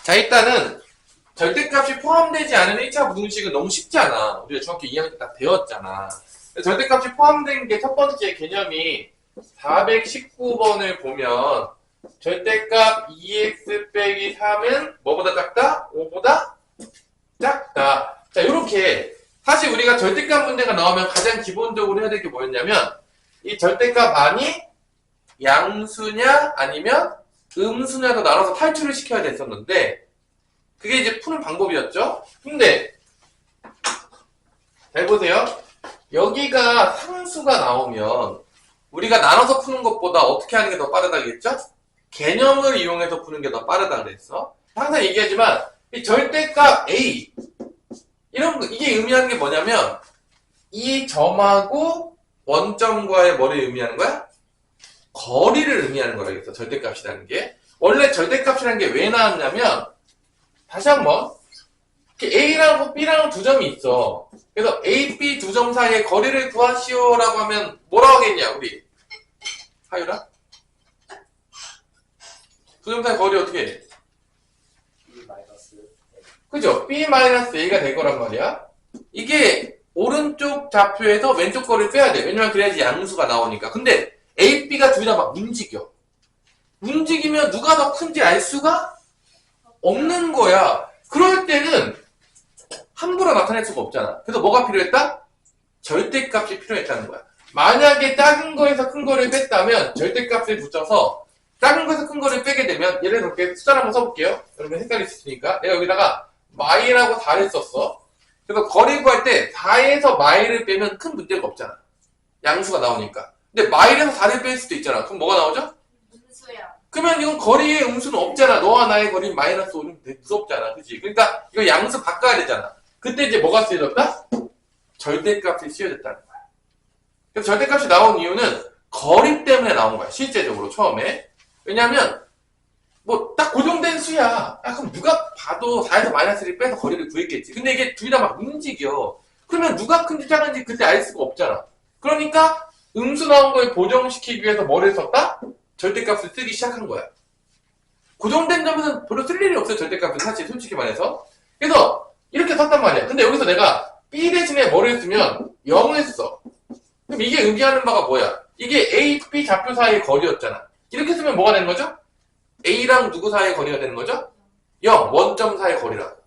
자, 일단은 절대값이 포함되지 않은 1차 부등식은 너무 쉽잖아. 우리가 중학교 2학년 때 다 배웠잖아. 절대값이 포함된 게 첫 번째 개념이 419번을 보면 절대값 2x 빼기 3은 뭐보다 작다? 5보다 작다. 자, 요렇게 사실 우리가 절대값 문제가 나오면 가장 기본적으로 해야 될 게 뭐였냐면 이 절대값 안이 양수냐 아니면 음수냐도 나눠서 탈출을 시켜야 됐었는데 그게 이제 푸는 방법이었죠. 근데 잘 보세요. 여기가 상수가 나오면 우리가 나눠서 푸는 것보다 어떻게 하는 게 더 빠르다겠죠? 개념을 이용해서 푸는 게 더 빠르다 그랬어. 항상 얘기하지만 이 절대값 A 이런 거 이게 의미하는 게 뭐냐면 이 점하고 원점과의 뭐를 의미하는 거야? 거리를 의미하는 거라겠어. 절대값이라는 게. 원래 절대값이라는 게 왜 나왔냐면 다시 한번 A랑 B랑 두 점이 있어. 그래서 A, B 두 점 사이의 거리를 구하시오라고 하면 뭐라고 하겠냐 우리? 하유라? 두 점 사이 거리 어떻게 해? 그죠? B-A가 될 거란 말이야. 이게 오른쪽 좌표에서 왼쪽 거리를 빼야 돼. 왜냐면 그래야지 양수가 나오니까. 근데 A, B가 둘 다 막 움직여. 움직이면 누가 더 큰지 알 수가 없는 거야. 그럴 때는 함부로 나타낼 수가 없잖아. 그래서 뭐가 필요했다? 절대값이 필요했다는 거야. 만약에 작은 거에서 큰 거를 뺐다면 절대값을 붙여서 작은 거에서 큰 거를 빼게 되면 예를 들어 이렇게 숫자를 한번 써볼게요. 여러분 헷갈릴 수 있으니까 내가 여기다가 마이라고 4를 썼어. 그래서 거리 구할 때 4에서 마이를 빼면 큰 문제가 없잖아. 양수가 나오니까. 근데 마이에서 4를 뺄 수도 있잖아. 그럼 뭐가 나오죠? 음수야. 그러면 이건 거리의 음수는 없잖아. 너와 나의 거리는 마이너스 5는 되게 무섭잖아. 그치? 그러니까 이거 양수 바꿔야 되잖아. 그때 이제 뭐가 쓰여졌다? 절대값이 쓰여졌다는 거야. 그래서 절대값이 나온 이유는 거리 때문에 나온 거야. 실제적으로 처음에. 왜냐면 뭐 딱 고정된 수야. 그럼 누가 봐도 4에서 마이너스를 빼서 거리를 구했겠지. 근데 이게 둘 다 막 움직여. 그러면 누가 큰지 작은지 그때 알 수가 없잖아. 그러니까 음수 나온 거에 보정시키기 위해서 뭐를 썼다? 절대값을 쓰기 시작한 거야. 고정된 점에서는 별로 쓸 일이 없어요. 절대값은 사실 솔직히 말해서. 그래서 이렇게 썼단 말이야. 근데 여기서 내가 B 대신에 뭐를 쓰면 0을 써. 그럼 이게 의미하는 바가 뭐야? 이게 A, B 좌표 사이의 거리였잖아. 이렇게 쓰면 뭐가 되는 거죠? A랑 누구 사이의 거리가 되는 거죠? 0, 원점 사이의 거리라고.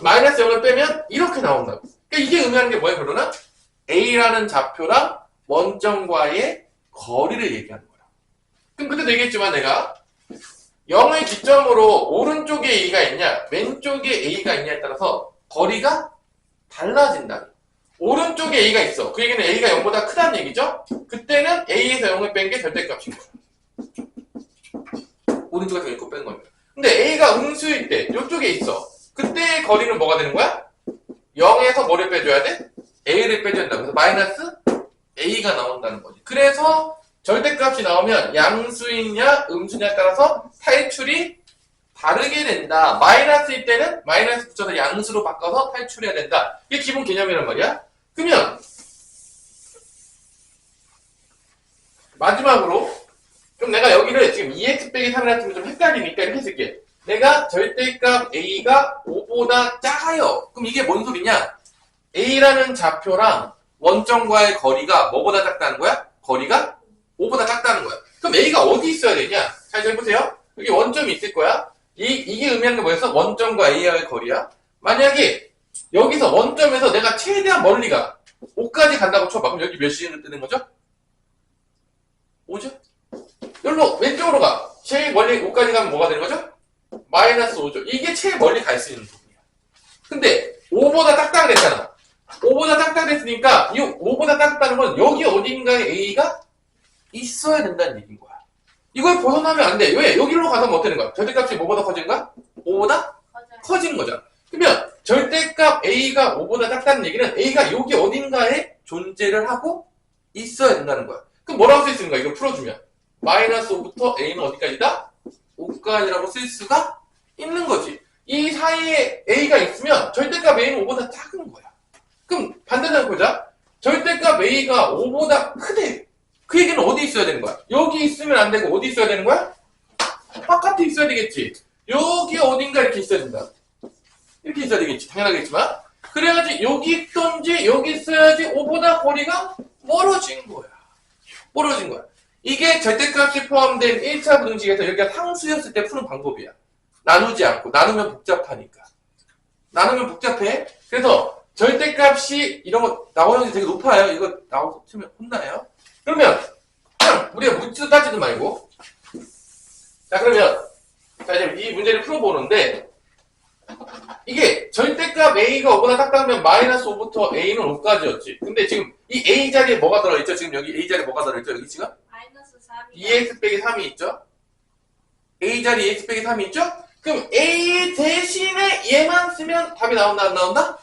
마이너스 0을 빼면 이렇게 나온다고. 그러니까 이게 의미하는 게 뭐야, 그러나? A라는 좌표랑 원점과의 거리를 얘기하는 거야. 그럼 그때도 얘기했지만 내가 0을 기점으로 오른쪽에 A가 있냐, 왼쪽에 A가 있냐에 따라서 거리가 달라진다. 오른쪽에 A가 있어. 그 얘기는 A가 0보다 크다는 얘기죠? 그때는 A에서 0을 뺀 게 절대값인 거야. 오른쪽에서 0을 뺀 겁니다. 근데 A가 음수일 때, 이쪽에 있어. 그때의 거리는 뭐가 되는 거야? 0에서 뭐를 빼줘야 돼? A를 빼줘야 된다. 그래서 마이너스 A가 나온다는 거지. 그래서 절대값이 나오면 양수이냐 음수냐에 따라서 탈출이 다르게 된다. 마이너스일 때는 마이너스 붙여서 양수로 바꿔서 탈출해야 된다. 이게 기본 개념이란 말이야. 그러면 마지막으로 좀 내가 여기를 지금 2x 빼기 3이라는 식으로 좀 헷갈리니까 이렇게 쓸게. 내가 절대값 A가 5보다 작아요. 그럼 이게 뭔 소리냐? A라는 좌표랑 원점과의 거리가 뭐보다 작다는 거야? 거리가 5보다 작다는 거야. 그럼 A가 어디 있어야 되냐? 잘 보세요. 여기 원점이 있을 거야. 이게 의미하는 게 뭐였어? 원점과 A와의 거리야. 만약에 여기서 원점에서 내가 최대한 멀리 가. 5까지 간다고 쳐봐. 그럼 여기 몇 시즌을 뜨는 거죠? 5죠? 여기로 왼쪽으로 가. 제일 멀리 5까지 가면 뭐가 되는 거죠? 마이너스 5죠. 이게 제일 멀리 갈 수 있는 부분이야. 근데 5보다 작다고 그랬잖아. 5보다 작다고 그랬으니까 이 5보다 작다는 건 여기 어딘가에 A가 있어야 된다는 얘기인 거야. 이걸 벗어나면 안 돼. 왜? 여기로 가서 뭐 되는 거야? 절대값이 뭐보다 커진가? 5보다 커진 거잖아. 그러면 절대값 A가 5보다 작다는 얘기는 A가 여기 어딘가에 존재를 하고 있어야 된다는 거야. 그럼 뭐라고 쓸 수 있는 거야? 이걸 풀어주면. 마이너스 5부터 A는 어디까지다? 5까지라고 쓸 수가 있는 거지. 이 사이에 A가 있으면 절대값 A는 5보다 작은 거야. 그럼 반대로 보자. 절대값 A가 5보다 크대. 그 얘기는 어디 있어야 되는 거야? 여기 있으면 안 되고 어디 있어야 되는 거야? 바깥에 있어야 되겠지. 여기 어딘가 이렇게 있어야 된다. 이렇게 있어야 되겠지. 당연하겠지만. 그래야지 여기 있던지 여기 있어야지 5보다 거리가 멀어진 거야. 멀어진 거야. 이게 절대값이 포함된 1차 부등식에서 여기가 상수였을 때 푸는 방법이야. 나누지 않고. 나누면 복잡하니까. 나누면 복잡해. 그래서 절대값이 이런 거 나오는 게 되게 높아요. 이거 나오면 혼나요. 그러면 그냥 우리가 묻지도 따지도 말고 자 그러면 자 이제 이 문제를 풀어보는데 이게 절대값 A가 5보다 작다면 마이너스 5부터 A는 5까지였지. 근데 지금 이 A 자리에 뭐가 들어있죠? 지금 여기 A 자리에 뭐가 들어있죠? 여기 지금? 마이너스 3이 2x 빼기 3이 있죠? A 자리에 x 빼기 3이 있죠? 그럼 A 대신에 얘만 쓰면 답이 나온다 안 나온다?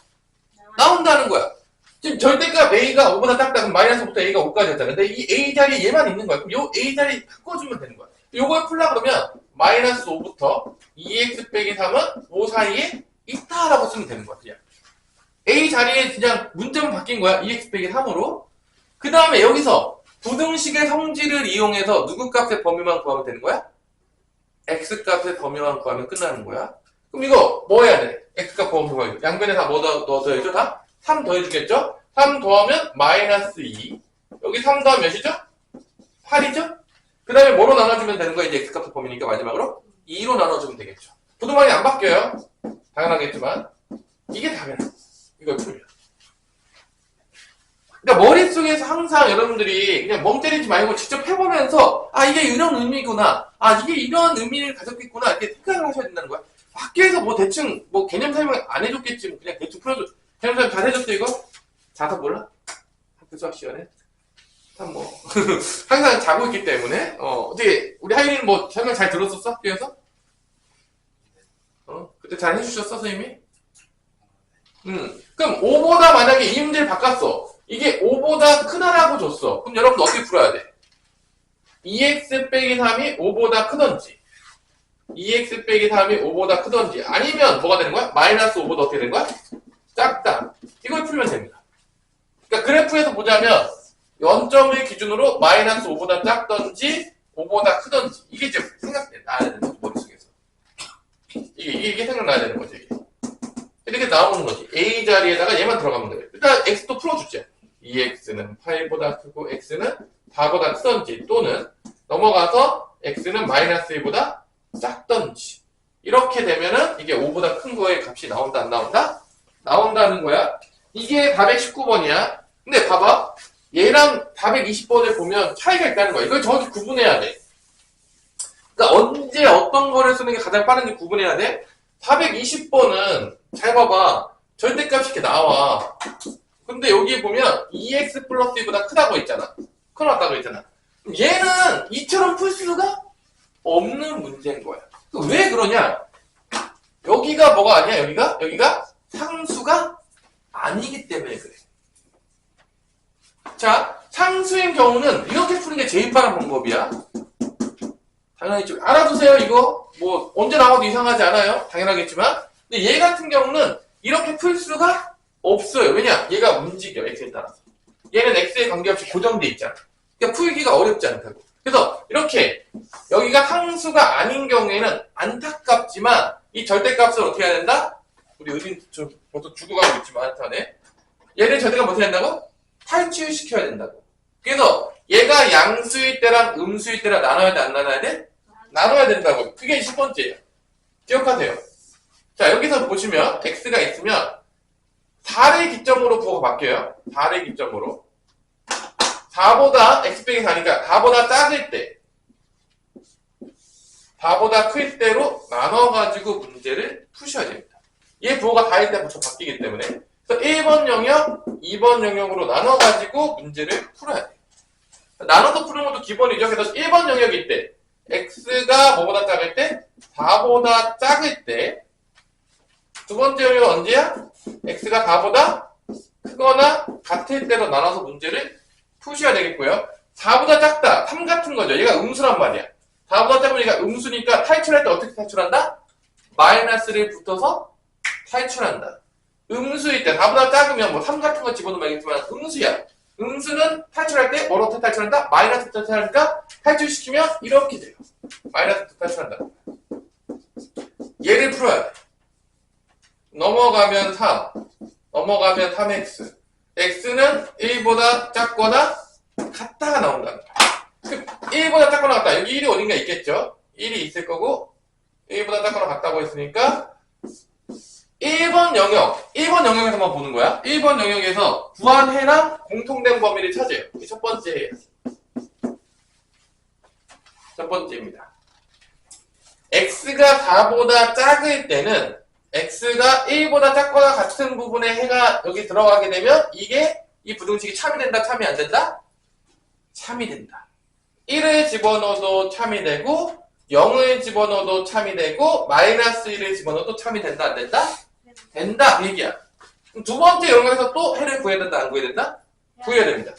나온다는 거야. 지금 절대값 A가 5보다 작다 그럼 마이너스 5부터 A가 5까지였잖아. 근데 이 A 자리에 얘만 있는 거야. 그럼 요 A 자리 바꿔주면 되는 거야. 요걸 풀려고 그러면 마이너스 5부터 2x 빼기 3은 5 사이에 있다라고 쓰면 되는 거야. 그냥 A 자리에 그냥 문자만 바뀐 거야. 2x 빼기 3으로. 그 다음에 여기서 부등식의 성질을 이용해서 누구 값의 범위만 구하면 되는 거야? x 값의 범위만 구하면 끝나는 거야. 그럼 이거 뭐 해야 돼? x 값 범위 구하기. 양변에 다 뭐 넣어줘야죠? 다? 3 더해주겠죠? 3 더하면 마이너스 2. 여기 3 더하면 몇이죠? 8이죠? 그 다음에 뭐로 나눠주면 되는 거야? 이제 x 값의 범위니까 마지막으로 2로 나눠주면 되겠죠. 부등반이 안 바뀌어요. 당연하겠지만 이게 답이야. 이걸 풀면. 그러니까 머릿속에서 항상 여러분들이 그냥 멍 때리지 말고 직접 해보면서 아 이게 이런 의미구나, 아 이게 이런 의미를 가졌겠구나 이렇게 생각을 하셔야 된다는 거야. 학교에서 뭐 대충 뭐 개념 설명 안 해줬겠지, 뭐 그냥 대충 풀어줘. 개념 설명 잘 해줬어 이거? 자서 몰라? 학교 수학 시간에? 참 뭐 항상 자고 있기 때문에 어떻게 우리 하윤이는 뭐 설명 잘 들었었어? 학교에서? 그때 잘 해주셨어 선생님이? 그럼 5보다 만약에 이 문제를 바꿨어. 이게 5보다 크다라고 줬어. 그럼 여러분 어떻게 풀어야 돼? 2x 빼기 3이 5보다 크던지 2x 빼기 3이 5보다 크던지 아니면 뭐가 되는 거야? 마이너스 5보다 어떻게 되는 거야? 작다. 이걸 풀면 됩니다. 그러니까 그래프에서 보자면 원점을 기준으로 마이너스 5보다 작던지 5보다 크던지 이게 이제 생각나야 되는 거지 머릿속에서. 이게 생각나야 되는 거지. 이게. 이렇게 나오는 거지. A 자리에다가 얘만 들어가면 돼. 일단 x도 풀어주죠. 2x는 8보다 크고 x는 4보다 크던지 또는 넘어가서 x는 마이너스 1보다 작던지 이렇게 되면은 이게 5보다 큰 거의 값이 나온다 안 나온다? 나온다는 거야. 이게 419번이야. 근데 봐봐. 얘랑 420번을 보면 차이가 있다는 거야. 이걸 정확히 구분해야 돼. 그러니까 언제 어떤 거를 쓰는 게 가장 빠른지 구분해야 돼. 420번은 잘 봐봐. 절대값이 이렇게 나와. 근데 여기 보면 2x 플러스 2보다 크다고 했잖아. 크다고 했잖아. 얘는 이처럼 풀 수가 없는 문제인 거야. 왜 그러냐? 여기가 뭐가 아니야? 여기가 상수가 아니기 때문에 그래. 자, 상수인 경우는 이렇게 푸는 게 제일 빠른 방법이야. 당연히 좀 알아두세요. 이거 뭐 언제 나와도 이상하지 않아요. 당연하겠지만 근데 얘 같은 경우는 이렇게 풀 수가 없어요. 왜냐? 얘가 움직여 x에 따라서. 얘는 x에 관계없이 고정돼 있잖아. 그러니까 풀기가 어렵지 않다고. 그래서 이렇게 여기가 상수가 아닌 경우에는 안타깝지만 이 절대값을 어떻게 해야 된다? 우리 의진 좀 벌써 죽어가고 있지만 한탄에 얘를 절대값 어떻게 한다고? 탈취시켜야 된다고. 그래서 얘가 양수일 때랑 음수일 때랑 나눠야 돼 안 나눠야 돼? 나눠야 된다고. 그게 첫 번째예요. 기억하세요. 자 여기서 보시면 x가 있으면 4를 기점으로 부호가 바뀌어요. 4를 기점으로 4보다 x 빼기 4니까 4보다 작을 때 4보다 클 때로 나눠가지고 문제를 푸셔야 됩니다. 얘 부호가 4일 때 부터 바뀌기 때문에 그래서 1번 영역, 2번 영역으로 나눠가지고 문제를 풀어야 돼요. 나눠서 푸는 것도 기본이죠. 그래서 1번 영역일 때 x가 뭐보다 작을 때 4보다 작을 때 두 번째 영역은 언제야? x가 4보다 크거나 같을 때로 나눠서 문제를 푸셔야 되겠고요. 4보다 작다. 3 같은 거죠. 얘가 음수란 말이야. 4보다 작으면 얘가 음수니까 탈출할 때 어떻게 탈출한다? 마이너스를 붙어서 탈출한다. 음수일 때 4보다 작으면 뭐 3 같은 거 집어넣으면 알겠지만 음수야. 음수는 탈출할 때 뭐로 탈출한다? 마이너스 탈출하니까 탈출시키면 이렇게 돼요. 마이너스 탈출한다. 풀어야 돼. 넘어가면 3, 넘어가면 3x. x는 1보다 작거나 같다가 나온다는 거야. 1보다 작거나 같다. 여기 1이 어딘가 있겠죠? 1이 있을 거고 1보다 작거나 같다고 했으니까 1번 영역에서만 보는 거야. 1번 영역에서 구한 해랑 공통된 범위를 찾아요. 이게 첫 번째 해야. 첫 번째입니다. x가 4보다 작을 때는 x가 1보다 작거나 같은 부분에 해가 여기 들어가게 되면 이게 이 부등식이 참이 된다, 참이 안 된다? 참이 된다. 1을 집어넣어도 참이 되고 0을 집어넣어도 참이 되고 마이너스 1을 집어넣어도 참이 된다, 안 된다? 된다, 그 얘기야. 그럼 두 번째 영역에서 또 해를 구해야 된다, 안 구해야 된다? 구해야 됩니다.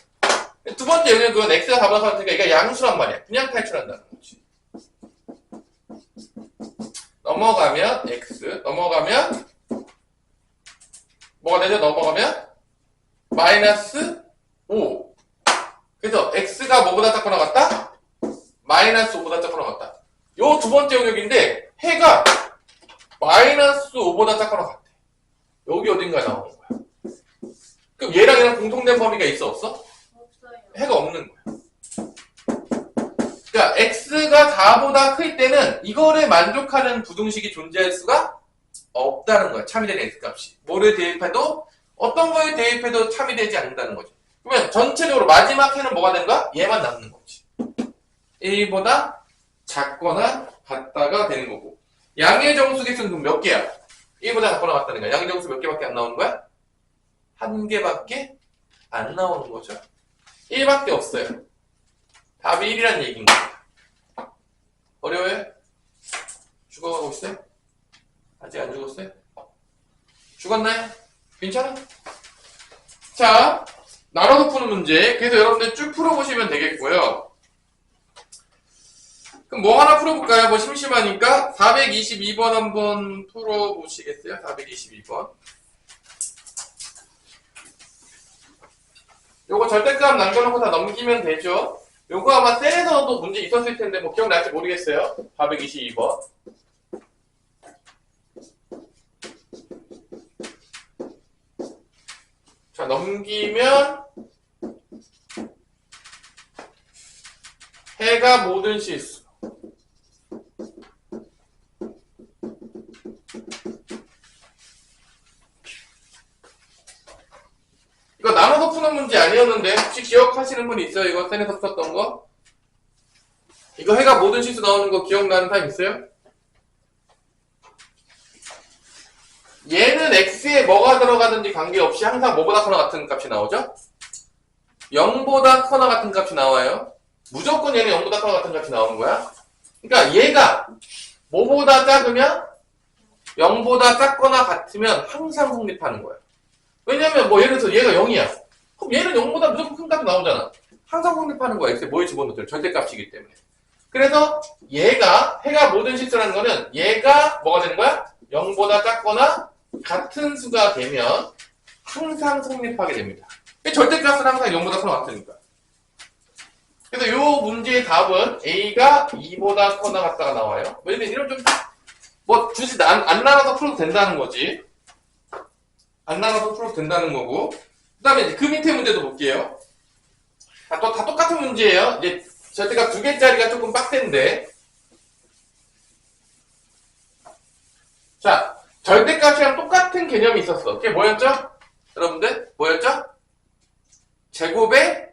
두 번째 영역은 x가 4보다 작으니까 이게 양수란 말이야. 그냥 탈출한다는 거지. 넘어가면 x, 넘어가면 뭐가 되죠? 넘어가면 마이너스 5. 그래서 x가 뭐보다 작거나 같다? 마이너스 5보다 작거나 같다. 요 두 번째 영역인데 해가 마이너스 5보다 작거나 같아. 여기 어딘가에 나오는 거야. 그럼 얘랑 얘랑 공통된 범위가 있어, 없어? 없어요. 해가 없는 거야. 그러니까 x가 4보다 클 때는 이거를 만족하는 부등식이 존재할 수가 없다는 거야. 참이 되는 x값이. 뭐를 대입해도 어떤 거에 대입해도 참이 되지 않는다는 거지. 그러면 전체적으로 마지막 해는 뭐가 되는 거야? 얘만 남는 거지. 1보다 작거나 같다가 되는 거고. 양의 정수계수는 그럼 몇 개야? 1보다 작거나 같다는 거야. 양의 정수 몇 개밖에 안 나오는 거야? 한 개밖에 안 나오는 거죠. 1밖에 없어요. 답이 1이란 얘기인 거야. 어려워요? 죽어가고 있어요? 아직 안 죽었어요? 죽었나요? 괜찮아? 자, 나눠서 푸는 문제. 그래서 여러분들 쭉 풀어보시면 되겠고요. 그럼 뭐 하나 풀어볼까요? 뭐 심심하니까 422번 한번 풀어보시겠어요? 422번. 요거 절대값 남겨놓고 다 넘기면 되죠? 요거 아마 셀에서도 문제 있었을 텐데 뭐 기억날지 모르겠어요. 422번. 자, 넘기면 해가 모든 실수. 이거 나눠서 푸는 문제 아니었는데 혹시 기억하시는 분 있어요? 이거 셀에서 풀었던 거? 이거 해가 모든 실수 나오는 거 기억나는 사람 있어요? 얘는 x에 뭐가 들어가든지 관계없이 항상 뭐보다 커나 같은 값이 나오죠? 0보다 커나 같은 값이 나와요. 무조건 얘는 0보다 커나 같은 값이 나오는 거야. 그러니까 얘가 뭐보다 작으면 0보다 작거나 같으면 항상 성립하는 거야. 왜냐면 뭐 예를 들어서 얘가 0이야. 그럼 얘는 0보다 무조건 큰 값이 나오잖아. 항상 성립하는 거야. x에 뭐에 집어넣어도 절대값이기 때문에. 그래서 얘가 해가 모든 실수라는 거는 얘가 뭐가 되는 거야? 0보다 작거나 같은 수가 되면 항상 성립하게 됩니다. 절대값은 항상 0보다 커나 같으니까. 그래서 이 문제의 답은 A가 2보다 커나 같다가 나와요. 이런 좀, 뭐, 주지, 안 나눠서 풀어도 된다는 거지. 안 나눠서 풀어도 된다는 거고. 그 다음에 그 밑에 문제도 볼게요. 다 똑같은 문제예요. 이제 절대값 2개짜리가 조금 빡센데. 자, 절대값이랑 똑같은 개념이 있었어. 그게 뭐였죠? 여러분들? 뭐였죠? 제곱의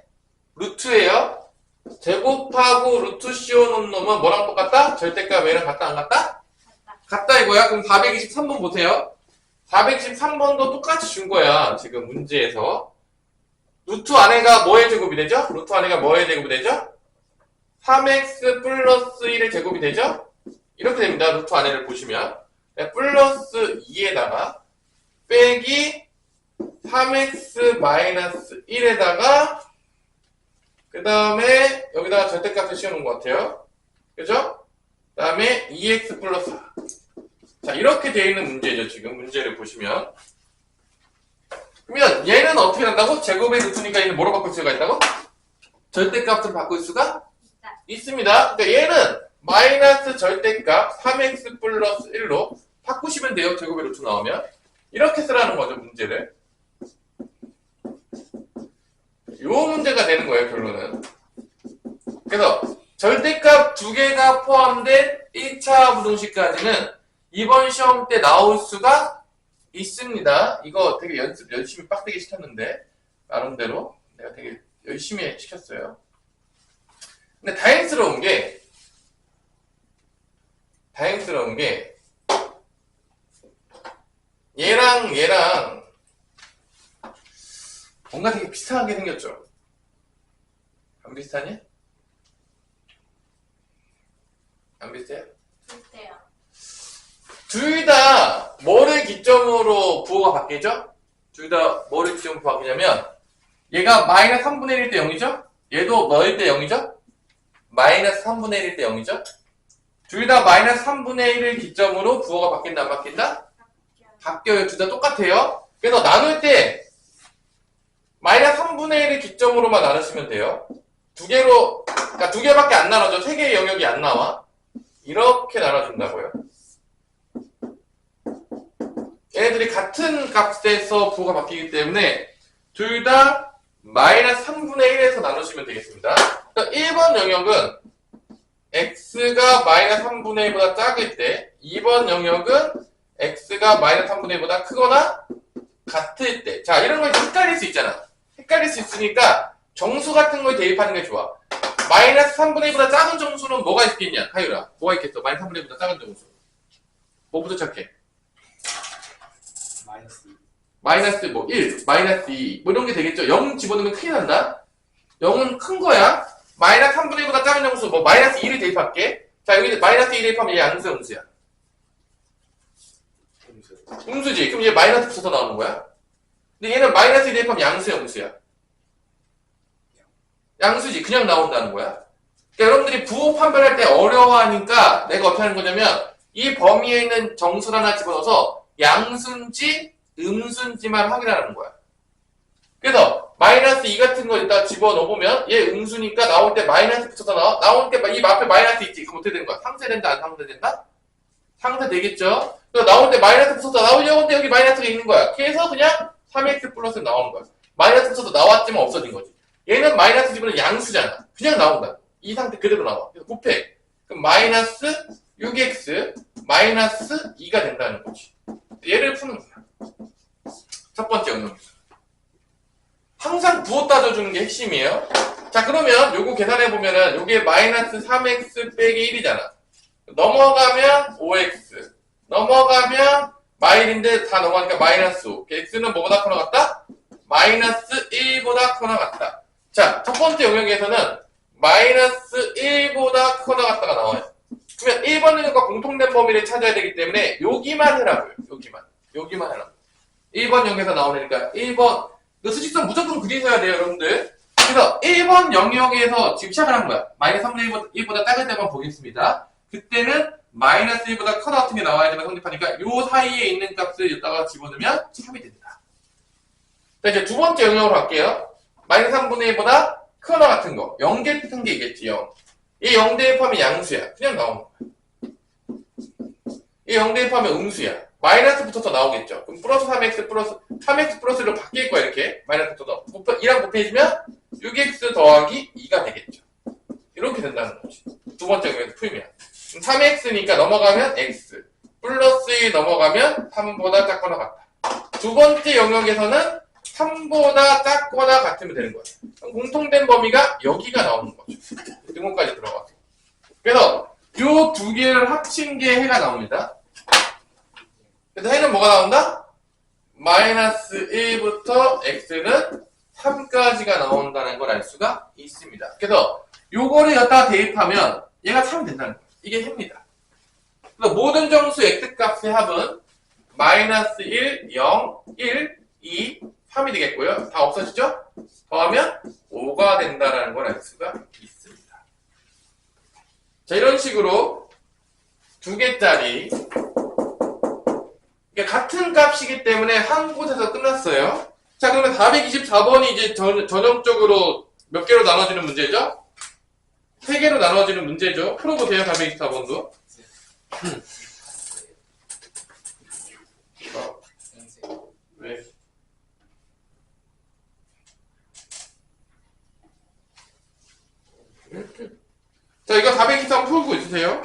루트예요. 제곱하고 루트 씌워놓은 놈은 뭐랑 똑같다? 절대값 얘랑 같다 안 같다? 같다 이거야. 그럼 423번 보세요. 423번도 똑같이 준 거야. 지금 문제에서. 루트 안에가 뭐의 제곱이 되죠? 루트 안에가 뭐의 제곱이 되죠? 3x 플러스 1의 제곱이 되죠? 이렇게 됩니다. 루트 안에를 보시면. 플러스 2에다가 빼기 3x 마이너스 1에다가 그 다음에 여기다가 절대값을 씌워놓은 것 같아요. 그죠? 그 다음에 2x 플러스 4. 자, 이렇게 되어 있는 문제죠. 지금 문제를 보시면. 그러면 얘는 어떻게 된다고? 제곱의 루트니까 얘는 뭐로 바꿀 수가 있다고? 절대값으로 바꿀 수가 있습니다. 그러니까 얘는 마이너스 절대값 3x 플러스 1로 바꾸시면 돼요. 제곱의 루트 나오면. 이렇게 쓰라는 거죠, 문제를. 요 문제가 되는 거예요, 결론은. 그래서 절대값 두 개가 포함된 1차 부등식까지는 이번 시험 때 나올 수가 있습니다. 이거 되게 열심히 빡세게 시켰는데 나름대로 내가 되게 열심히 시켰어요. 근데 다행스러운 게 얘랑 뭔가 되게 비슷하게 생겼죠? 안 비슷하니? 안 비슷해요? 비슷해요. 둘 다 뭐를 기점으로 부호가 바뀌죠? 둘 다 뭐를 기점으로 부호가 바뀌냐면 얘가 마이너스 3분의 1일 때 0이죠? 얘도 뭐일 때 0이죠? 마이너스 3분의 1일 때 0이죠? 둘 다 마이너스 3분의 1을 기점으로 부호가 바뀐다 안 바뀐다? 바뀌어요. 둘 다 똑같아요. 그래서 나눌 때 마이너스 3분의 1을 기점으로만 나누시면 돼요. 두 개로, 그러니까 두 개밖에 안 나눠져. 세 개의 영역이 안 나와. 이렇게 나눠준다고요. 얘네들이 같은 값에서 부호가 바뀌기 때문에 둘 다 마이너스 3분의 1에서 나누시면 되겠습니다. 그러니까 1번 영역은 x가 마이너스 3분의 1보다 작을 때 2번 영역은 x가 마이너스 3분의 1보다 크거나 같을 때. 자, 이런 거 헷갈릴 수 있잖아. 헷갈릴 수 있으니까 정수 같은 걸 대입하는 게 좋아. 마이너스 3분의 1보다 작은 정수는 뭐가 있겠냐? 하유라. 뭐가 있겠어? 마이너스 3분의 1보다 작은 정수. 뭐부터 착해? 마이너스 뭐 1, 마이너스 2, 뭐 이런 게 되겠죠? 0 집어넣으면 큰일 난다? 0은 큰 거야. 마이너스 3분의 1보다 작은 정수, 뭐 마이너스 2를 대입할게. 자, 여기 마이너스 2 대입하면 얘 양수야, 음수야? 음수지. 그럼 얘 마이너스 붙여서 나오는 거야? 근데 얘는 마이너스 2 대입하면 양수야, 음수야? 양수지. 그냥 나온다는 거야. 그러니까 여러분들이 부호 판별할 때 어려워하니까 내가 어떻게 하는 거냐면 이 범위에 있는 정수를 하나 집어넣어서 양수인지 음수인지만 확인하는 거야. 그래서 마이너스 2 같은 거 일단 집어넣어보면 얘 음수니까 나올 때 마이너스 붙여서 나와. 나올 때 이 앞에 마이너스 있지. 그럼 어떻게 되는 거야? 상쇄된다 안 상쇄된다? 상쇄되겠죠. 그래서 나올 때 마이너스 붙여서 나오려고 때 여기 마이너스가 있는 거야. 그래서 그냥 3x 플러스 나오는 거야. 마이너스 붙여서 나왔지만 없어진 거지. 얘는 마이너스 집어는 양수잖아. 그냥 나온다. 이 상태 그대로 나와. 그래서 곱해. 그럼 마이너스 6x 마이너스 2가 된다는 거지. 얘를 푸는 거야. 첫 번째 영역에서. 항상 부호 따져주는 게 핵심이에요. 자, 그러면 요거 계산해보면은 요게 마이너스 3x 빼기 1이잖아. 넘어가면 5x. 넘어가면 마일인데 다 넘어가니까 마이너스 5. x는 뭐보다 커나 같다? 마이너스 1보다 커나 같다. 자, 첫 번째 영역에서는 마이너스 1보다 커나 같다가 나와요. 그러면 1번 영역과 공통된 범위를 찾아야 되기 때문에 여기만 해라고요. 여기만 해라고. 1번 영역에서 나오니까 1번 그 수직선 무조건 그리셔야 돼요, 여러분들. 그래서 1번 영역에서 지금 시작을 한 거야. 마이너스 3분의 1보다 작을 때만 보겠습니다. 그때는 마이너스 1보다 커나 같은 게 나와야지만 성립하니까 요 사이에 있는 값을 여기다가 집어넣으면 참이 된다. 자, 이제 두 번째 영역으로 갈게요. 마이너스 3분의 1보다 커나 같은 거. 0 대입한 게 있겠지, 0. 이 0 대입하면 양수야. 그냥 나오는 거야. 이 0 대입하면 음수야. 마이너스 붙어서 나오겠죠. 그럼 플러스 3x 플러스로 바뀔 거야, 이렇게. 마이너스 붙어서. 2랑 곱해지면 6x 더하기 2가 되겠죠. 이렇게 된다는 거지. 두 번째 영역에서 풀면. 3x니까 넘어가면 x. 플러스 1 넘어가면 3보다 작거나 같다. 두 번째 영역에서는 3보다 작거나 같으면 되는 거야. 공통된 범위가 여기가 나오는 거죠. 등호까지 들어가서. 그래서 요 두 개를 합친 게 해가 나옵니다. 그래서 해는 뭐가 나온다? 마이너스 1부터 x는 3까지가 나온다는 걸 알 수가 있습니다. 그래서 요거를 여기다가 대입하면 얘가 3이 된다는 거예요. 이게 해입니다. 그래서 모든 정수 x값의 합은 마이너스 1, 0, 1, 2, 3이 되겠고요. 다 없어지죠? 더하면 5가 된다는 걸 알 수가 있습니다. 자, 이런 식으로 두 개짜리 같은 값이기 때문에 한 곳에서 끝났어요. 자, 그러면 424번이 이제 전형적으로 몇 개로 나눠지는 문제죠? 3개로 나눠지는 문제죠. 풀어보세요, 424번도. 보세요.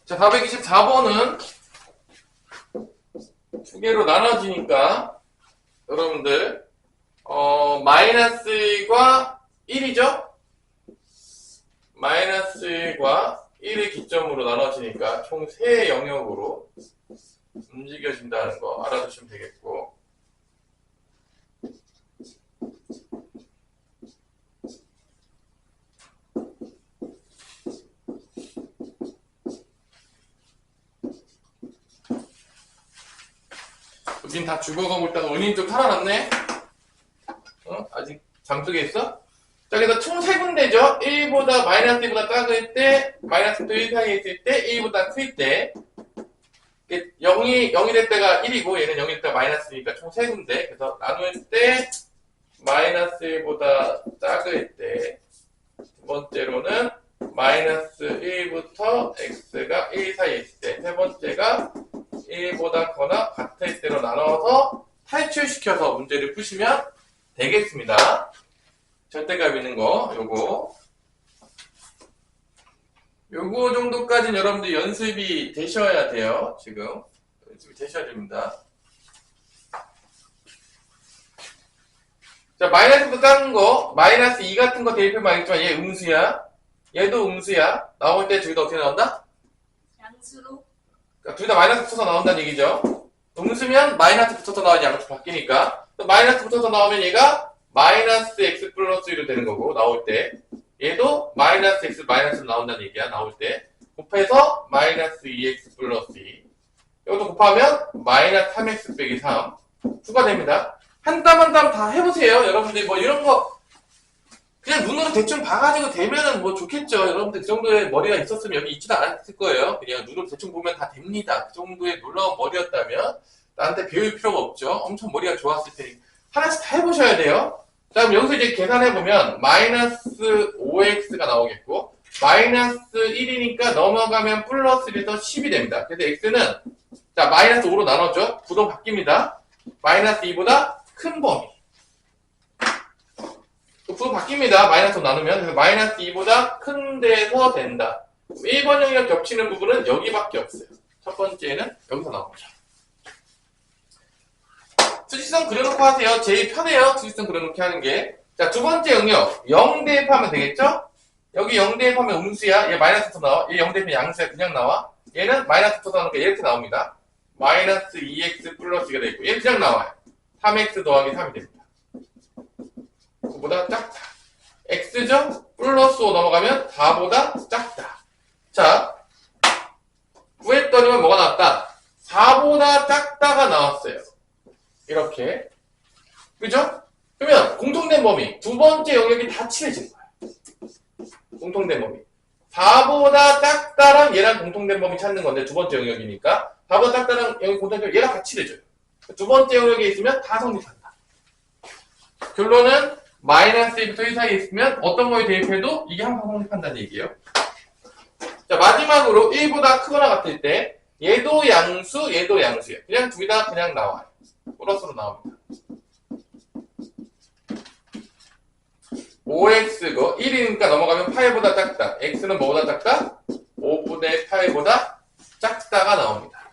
자, 424번은 두 개로 나눠지니까 여러분들 마이너스 1과 1이죠? 마이너스 1과 1의 기점으로 나눠지니까 총 3의 영역으로 움직여진다는 거 알아두시면 되겠고, 여긴 다 죽어가고 있다가 은인 좀 살아났네? 아직 잠속에 있어? 자, 그래서 총 3군데죠? 1보다 마이너스 1보다 작을 때, 마이너스 1 사이에 있을 때, 1보다 클 때, 0이 될 때가 1이고, 얘는 0이 될 때가 마이너스니까 총 3군데. 그래서 나눌 때, 마이너스 1보다 작을 때, 두 번째로는 마이너스 1부터 x가 1 사이에 있을 때, 세 번째가 1보다 거나 같을 때로 나눠서 탈출시켜서 문제를 푸시면 되겠습니다. 절대값 있는 거, 요거 정도까지는 여러분들 연습이 되셔야 돼요. 지금 연습이 되셔야 됩니다. 자, 마이너스부터 작은 거, 마이너스 2 같은 거 대입해보면 알겠지만 얘 음수야. 얘도 음수야. 나올 때 둘 다 어떻게 나온다? 양수로. 그러니까 둘 다 마이너스 붙어서 나온다는 얘기죠. 음수면 마이너스 붙어서 나와야지 양수 바뀌니까. 또 마이너스 붙어서 나오면 얘가 마이너스 x 플러스 1로 되는 거고, 나올 때. 얘도 마이너스 x 마이너스로 나온다는 얘기야, 나올 때. 곱해서 마이너스 2x 플러스 2. 이것도 곱하면 마이너스 3x 빼기 3. 수가 됩니다. 한 땀 한 땀 다 해보세요. 여러분들 뭐 이런 거 그냥 눈으로 대충 봐가지고 되면은 뭐 좋겠죠. 여러분들 그 정도의 머리가 있었으면 여기 있지도 않았을 거예요. 그냥 눈으로 대충 보면 다 됩니다. 그 정도의 놀라운 머리였다면 나한테 배울 필요가 없죠. 엄청 머리가 좋았을 테니 하나씩 다 해보셔야 돼요. 자, 그럼 여기서 이제 계산해보면 마이너스 5x가 나오겠고, 마이너스 1이니까 넘어가면 플러스 1에서 10이 됩니다. 그래서 x는 자 마이너스 5로 나눴죠. 구도 바뀝니다. 마이너스 2보다 큰 범위. 구도 바뀝니다. 마이너스 5 나누면. 그래서 마이너스 2보다 큰 데서 된다. 1번 영역 겹치는 부분은 여기밖에 없어요. 첫 번째는 여기서 나오죠. 수직선 그려놓고 하세요. 제일 편해요. 수직선 그려놓기 하는 게. 자, 두 번째 영역 0 대입하면 되겠죠? 여기 0 대입하면 음수야. 얘 마이너스 붙어 나와. 얘 0 대입하면 양수야. 그냥 나와. 얘는 마이너스 붙어 나오니까 이렇게 나옵니다. 마이너스 2x 플러스 2가 되고, 얘는 그냥 나와요. 3x 더하기 3이 됩니다. 그보다 작다. x죠? 플러스 5 넘어가면 4보다 작다. 자, 구했더니만 뭐가 나왔다? 4보다 작다가 나왔어요. 이렇게. 그죠? 그러면 공통된 범위. 두 번째 영역이 다 칠해진 거야. 공통된 범위. 4보다 작다랑 얘랑 공통된 범위 찾는 건데, 두 번째 영역이니까. 4보다 작다랑 여기 공통된 범위 얘랑 같이 칠해줘요. 두 번째 영역에 있으면 다 성립한다. 결론은 마이너스 1부터 1 사이에 있으면 어떤 거에 대입해도 이게 항상 성립한다는 얘기예요. 자, 마지막으로 1보다 크거나 같을 때 얘도 양수, 얘도 양수예요. 그냥 둘 다 그냥 나와요. 플러스로 나옵니다. 5x고 1이니까 넘어가면 8보다 작다. x는 뭐보다 작다? 5분의 8보다 작다가 나옵니다.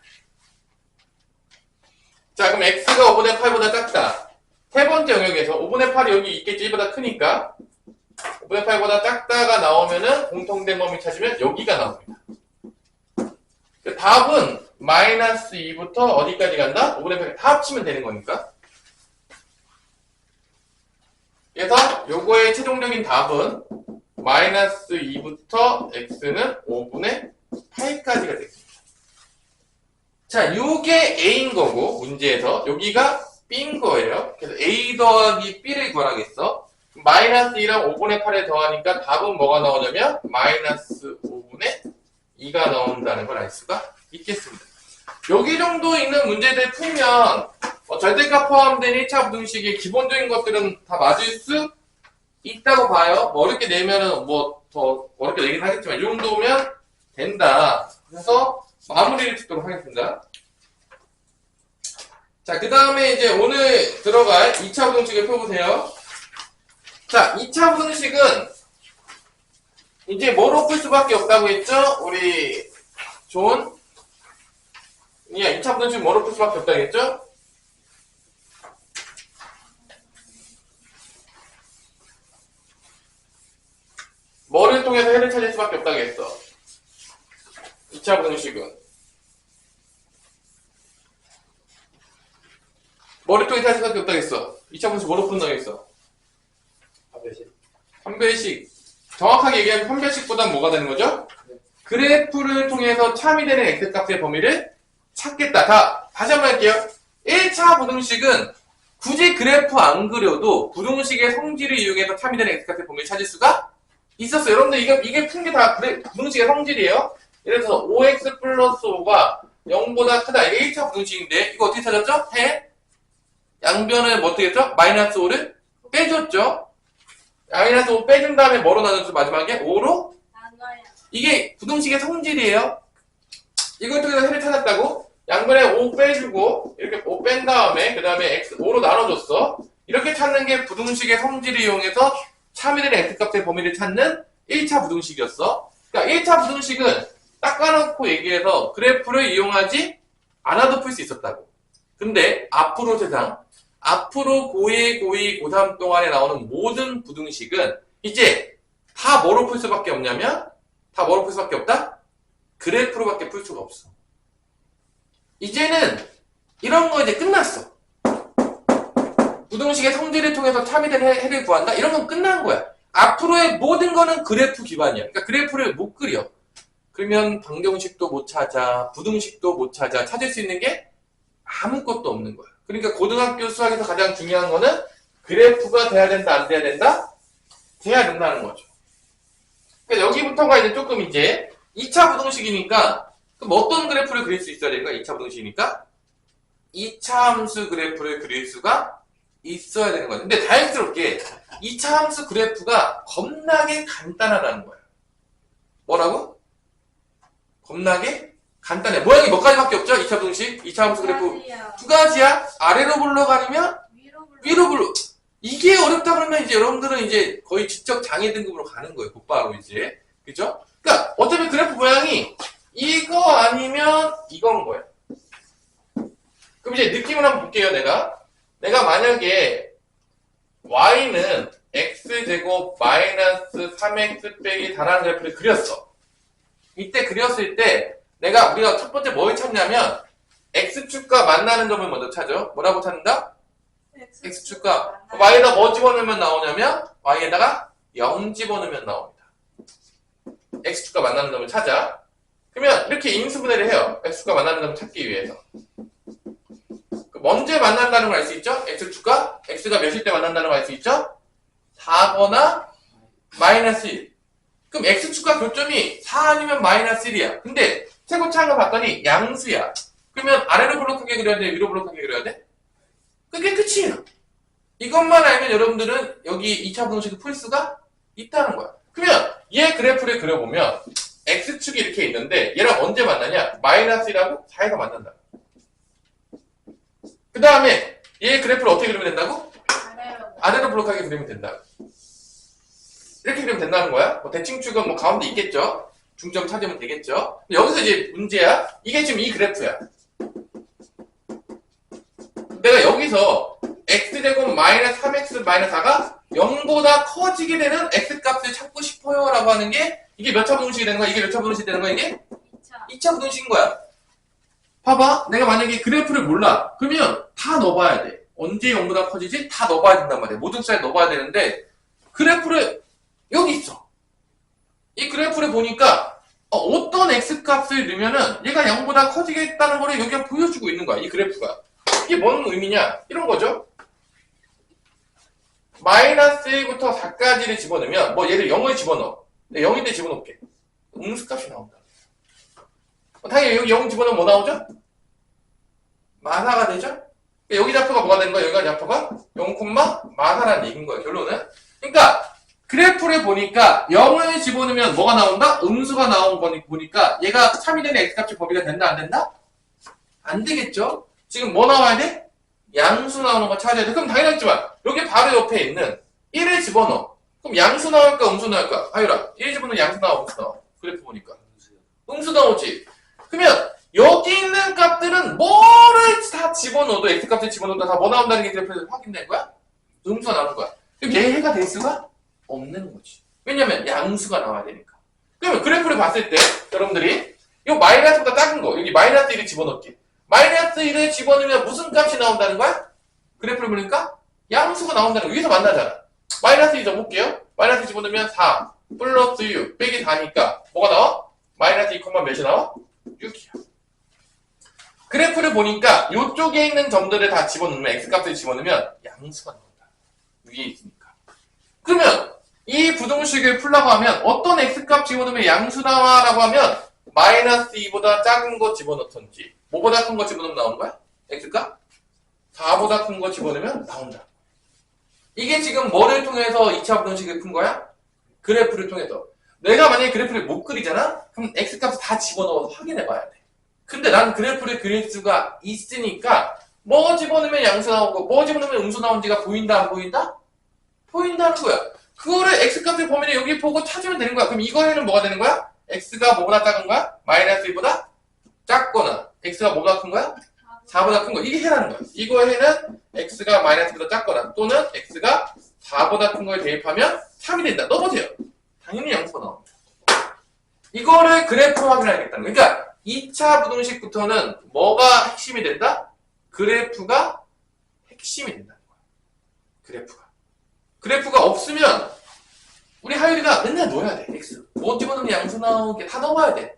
자, 그럼 x가 5분의 8보다 작다. 세 번째 영역에서 5분의 8이 여기 있겠지. 1보다 크니까 5분의 8보다 작다가 나오면은 공통된 범위 찾으면 여기가 나옵니다. 답은 마이너스 2부터 어디까지 간다? 5분의 8다 합치면 되는 거니까. 그래서 요거의 최종적인 답은 마이너스 2부터 x는 5분의 8까지가 되겠습니다. 자, 요게 a인 거고 문제에서 여기가 b인 거예요. 그래서 a 더하기 b를 구하라겠어. 마이너스 2랑 5분의 8에 더하니까 답은 뭐가 나오냐면 마이너스 5분의 2가 나온다는 걸 알 수가 있겠습니다. 여기 정도 있는 문제들 풀면 절대값 포함된 1차 부등식의 기본적인 것들은 다 맞을 수 있다고 봐요. 뭐 어렵게 내면은 뭐 더 어렵게 내긴 하겠지만 이 정도면 된다. 그래서 마무리를 짓도록 하겠습니다. 자, 그 다음에 이제 오늘 들어갈 2차 부등식을 펴보세요. 자, 2차 부등식은 이제 뭐로 풀 수밖에 없다고 했죠? 우리 존? 2차 부등식 뭐로 풀 수밖에 없다고 했죠? 뭐를 통해서 해를 찾을 수밖에 없다고 했어? 2차 부등식은 뭐를 통해서 찾을 수밖에 없다고 했어? 2차 부등식 뭐로 푼다고 했어? 판별식. 정확하게 얘기하면 판별식보단 뭐가 되는 거죠? 그래프를 통해서 참이되는 x값의 범위를 찾겠다. 다시 한번 할게요. 1차 부등식은 굳이 그래프 안 그려도 부등식의 성질을 이용해서 참이되는 x값의 범위를 찾을 수가 있었어요. 여러분들 이게 푼 게 다 부등식의 성질이에요. 예를 들어서 5x 플러스 5가 0보다 크다. 이게 1차 부등식인데 이거 어떻게 찾았죠? 해 양변을 뭐 어떻게 했죠? 마이너스 5를 빼줬죠. 마이너스 5 빼준 다음에 뭐로 나눴죠? 마지막에 5로 나눠요. 이게 부등식의 성질이에요. 이걸 통해서 해를 찾았다고 양변에 5 빼주고 이렇게 5 뺀 다음에 그 다음에 x 5로 나눠줬어. 이렇게 찾는 게 부등식의 성질을 이용해서 참이되는 x값의 범위를 찾는 1차 부등식이었어. 그러니까 1차 부등식은 닦아놓고 얘기해서 그래프를 이용하지 않아도 풀 수 있었다고. 근데 앞으로 고1, 고2, 고3 동안에 나오는 모든 부등식은 이제 다 뭐로 풀 수밖에 없냐면 다 뭐로 풀 수밖에 없다? 그래프로밖에 풀 수가 없어. 이제는 이런 거 이제 끝났어. 부등식의 성질을 통해서 참이된 해를 구한다? 이런 건 끝난 거야. 앞으로의 모든 거는 그래프 기반이야. 그러니까 그래프를 못 그려. 그러면 방정식도 못 찾아, 부등식도 못 찾아. 찾을 수 있는 게 아무것도 없는 거야. 그러니까 고등학교 수학에서 가장 중요한 거는 그래프가 돼야 된다, 안 돼야 된다? 돼야 된다는 거죠. 그러니까 여기부터가 이제 조금 이제 2차 부등식이니까 그럼 어떤 그래프를 그릴 수 있어야 되는 거야? 2차 부등식이니까 2차 함수 그래프를 그릴 수가 있어야 되는 거야. 근데 다행스럽게 2차 함수 그래프가 겁나게 간단하다는 거야. 뭐라고? 겁나게 간단해. 모양이 몇 가지밖에 없죠? 2차 부등식, 2차 함수 그래프 두 가지야. 아래로 블록 아니면 위로 블록. 이게 어렵다 그러면 이제 여러분들은 이제 거의 지적 장애 등급으로 가는 거예요. 곧바로 이제. 그죠? 그러니까 어차피 그래프 모양이 이거 아니면 이건 거야. 그럼 이제 느낌을 한번 볼게요. 내가 만약에 y는 x제곱 마이너스 3x 빼기 다라는 그래프를 그렸어. 이때 그렸을 때 우리가 첫 번째 뭘 찾냐면 x축과 만나는 점을 먼저 찾아. 뭐라고 찾는다? x축과 y에다 뭐 집어넣으면 나오냐면 y에다가 0 집어넣으면 나옵니다. x축과 만나는 점을 찾아. 그러면 이렇게 인수분해를 해요. x축과 만나는 점을 찾기 위해서. 언제 만난다는 걸 알 수 있죠? x축과 x가 몇일 때 만난다는 걸 알 수 있죠? 4거나 마이너스 1. 그럼 x축과 교점이 4 아니면 마이너스 1이야. 근데 최고차한 거 봤더니 양수야. 그러면 아래로 블록하게 그려야 돼? 위로 블록하게 그려야 돼? 그게 끝이에요. 이것만 알면 여러분들은 여기 2차 부등식을 풀 수가 있다는 거야. 그러면 얘 그래프를 그려보면 x축이 이렇게 있는데 얘랑 언제 만나냐? 마이너스 1하고 4에서 만난다. 그 다음에 얘 그래프를 어떻게 그리면 된다고? 아래로 블록하게 그리면 된다. 이렇게 그리면 된다는 거야. 뭐 대칭축은 뭐 가운데 있겠죠. 중점 찾으면 되겠죠. 여기서 이제 문제야. 이게 지금 이 그래프야. 내가 여기서 x제곱 마이너스 3x 마이너스 4가 0보다 커지게 되는 x값을 찾고 싶어요 라고 하는 게 이게 몇 차 부등식이 되는 거야? 이게 몇 차 부등식이 되는 거야? 이게 2차 부등식인 거야. 봐봐. 내가 만약에 그래프를 몰라. 그러면 다 넣어봐야 돼. 언제 0보다 커지지? 다 넣어봐야 된단 말이야. 모든 숫자에 넣어봐야 되는데 그래프를 여기 있어. 이 그래프를 보니까 어떤 x값을 넣으면은 얘가 0보다 커지겠다는 거를 여기가 보여주고 있는 거야. 이 그래프가. 이게 뭔 의미냐? 이런 거죠. 마이너스 1부터 4까지를 집어넣으면 뭐 얘를 0을 집어넣어. 0인데 집어넣을게. 음수값이 나온다. 당연히 여기 0 집어넣으면 뭐 나오죠? 마사가 되죠? 여기 좌표가 뭐가 되는 거야? 여기가 좌표가 0, 마사라는 얘기인 거야. 결론은. 그러니까 그래프를 보니까 0을 집어넣으면 뭐가 나온다? 음수가 나온 거니 보니까 얘가 3이 되는 x값이 범위가 된다 안 된다? 안 되겠죠? 지금 뭐 나와야 돼? 양수 나오는 거 찾아야 돼. 그럼 당연하지만 여기 바로 옆에 있는 1을 집어넣어. 그럼 양수 나올까 음수 나올까? 하유라 1 집어넣으면 양수 나와 음수 나와. 그래프 보니까 음수 나오지. 그러면 여기 있는 값들은 뭐를 다 집어넣어도 x값을 집어넣어도 다 뭐 나온다는 게 그래프에서 확인된 거야? 음수가 나오는 거야. 그럼 얘 해가 될 수가 없는 거지. 왜냐면 양수가 나와야 되니까. 그러면 그래프를 봤을 때 여러분들이 이 마이너스보다 작은 거 여기 마이너스 1을 집어넣기. 마이너스 1을 집어넣으면 무슨 값이 나온다는 거야? 그래프를 보니까 양수가 나온다는 거. 여기서 만나잖아. 마이너스 2 적을게요. 마이너스 집어넣으면 4 플러스 6 빼기 4니까 뭐가 나와? 마이너스 2, 몇이 나와? 6이야. 그래프를 보니까 이쪽에 있는 점들을 다 집어넣으면 x값을 집어넣으면 양수가 나온다. 위에 있으니까. 그러면 이 부등식을 풀라고 하면 어떤 x값 집어넣으면 양수 나와라고 하면 마이너스 2보다 작은 거 집어넣던지 뭐보다 큰 거 집어넣으면 나오는 거야? x값? 4보다 큰 거 집어넣으면 나온다. 이게 지금 뭐를 통해서 2차 부등식을 푼 거야? 그래프를 통해서. 내가 만약에 그래프를 못 그리잖아? 그럼 x값을 다 집어넣어서 확인해 봐야 돼. 근데 난 그래프를 그릴 수가 있으니까 뭐 집어넣으면 양수 나오고 뭐 집어넣으면 음수 나온지가 보인다 안 보인다? 보인다는 거야. 그거를 x값을 범위를 여기 보고 찾으면 되는 거야. 그럼 이거에는 뭐가 되는 거야? x가 뭐보다 작은 거야? 마이너스 1보다 작거나 x가 뭐보다 큰 거야? 4보다 큰 거. 이게 해라는 거야. 이거에는 x가 마이너스 1보다 작거나 또는 x가 4보다 큰 거에 대입하면 3이 된다. 넣어보세요. 당연히 양수가 나옵니다. 이거를 그래프로 확인하겠다는 거야. 그러니까 2차 부등식부터는 뭐가 핵심이 된다? 그래프가 핵심이 된다는 거야. 그래프가 없으면 우리 하율이가 맨날 넣어야 돼. x. 뭐 집어넣으면 양수 나오게 다 넣어야 돼.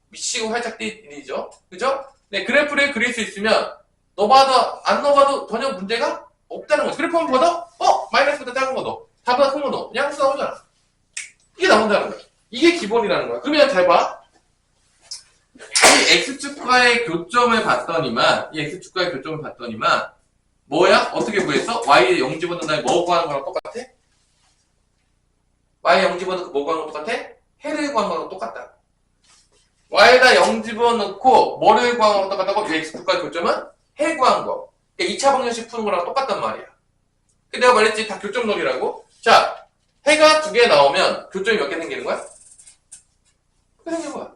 미치고 활짝 뛰죠. 그죠? 네, 그래프를 그릴 수 있으면 넣어봐도 안 넣어봐도 전혀 문제가 없다는 거지. 그래프 한번 보다 마이너스보다 작은 거 넣어. 4보다 큰 거 넣어. 양수 나오잖아. 이게 나온다는 거야. 이게 기본이라는 거야. 그러면 잘 봐. 이 x축과의 교점을 봤더니만 뭐야? 어떻게 구했어? y에 0 집어넣은 다음에 뭐 구하는 거랑 똑같아? y에 0 집어넣고 뭐 구하는 거랑 똑같아? 해를 구하는 거랑 똑같다. y에다 0 집어넣고 뭐를 구하는 거랑 똑같다고? 이 x축과의 교점은 해 구한 거. 그러니까 2차 방정식 푸는 거랑 똑같단 말이야. 근데 내가 말했지, 다 교점놀이라고. 자, 해가 2개 나오면 교점이 몇 개 생기는 거야? 그렇게 생기는 거야.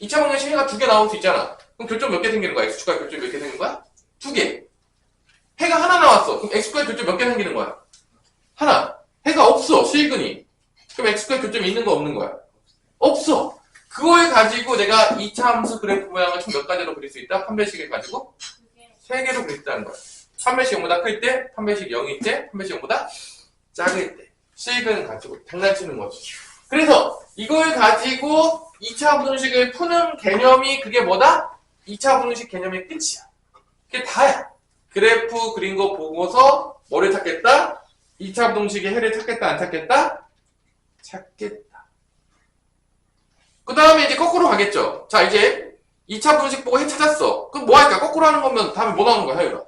2차 방정식 해가 2개 나올 수 있잖아. 그럼 교점 몇 개 생기는 거야? x축과의 교점이 몇 개 생기는 거야? 2개. 해가 하나 나왔어. 그럼 x축과의 교점 몇 개 생기는 거야? 하나. 해가 없어. 실근이. 그럼 x축과의 교점이 있는 거 없는 거야? 없어. 그걸 가지고 내가 2차 함수 그래프 모양을 총 몇 가지로 그릴 수 있다? 판별식을 가지고 3개로 그릴 수 있다는 거야. 판별식 0보다 클 때, 판별식 0일 때, 판별식 0보다 작을 때. 실근 가지고 장난치는 거지. 그래서 이걸 가지고 2차 부등식을 푸는 개념이 그게 뭐다? 2차 부등식 개념의 끝이야. 그게 다야. 그래프 그린 거 보고서 뭐를 찾겠다? 2차 부등식의 해를 찾겠다 안 찾겠다? 찾겠다. 그 다음에 이제 거꾸로 가겠죠. 자, 이제 2차 부등식 보고 해 찾았어. 그럼 뭐 할까? 거꾸로 하는 거면 다음에 뭐 나오는 거야, 하율아?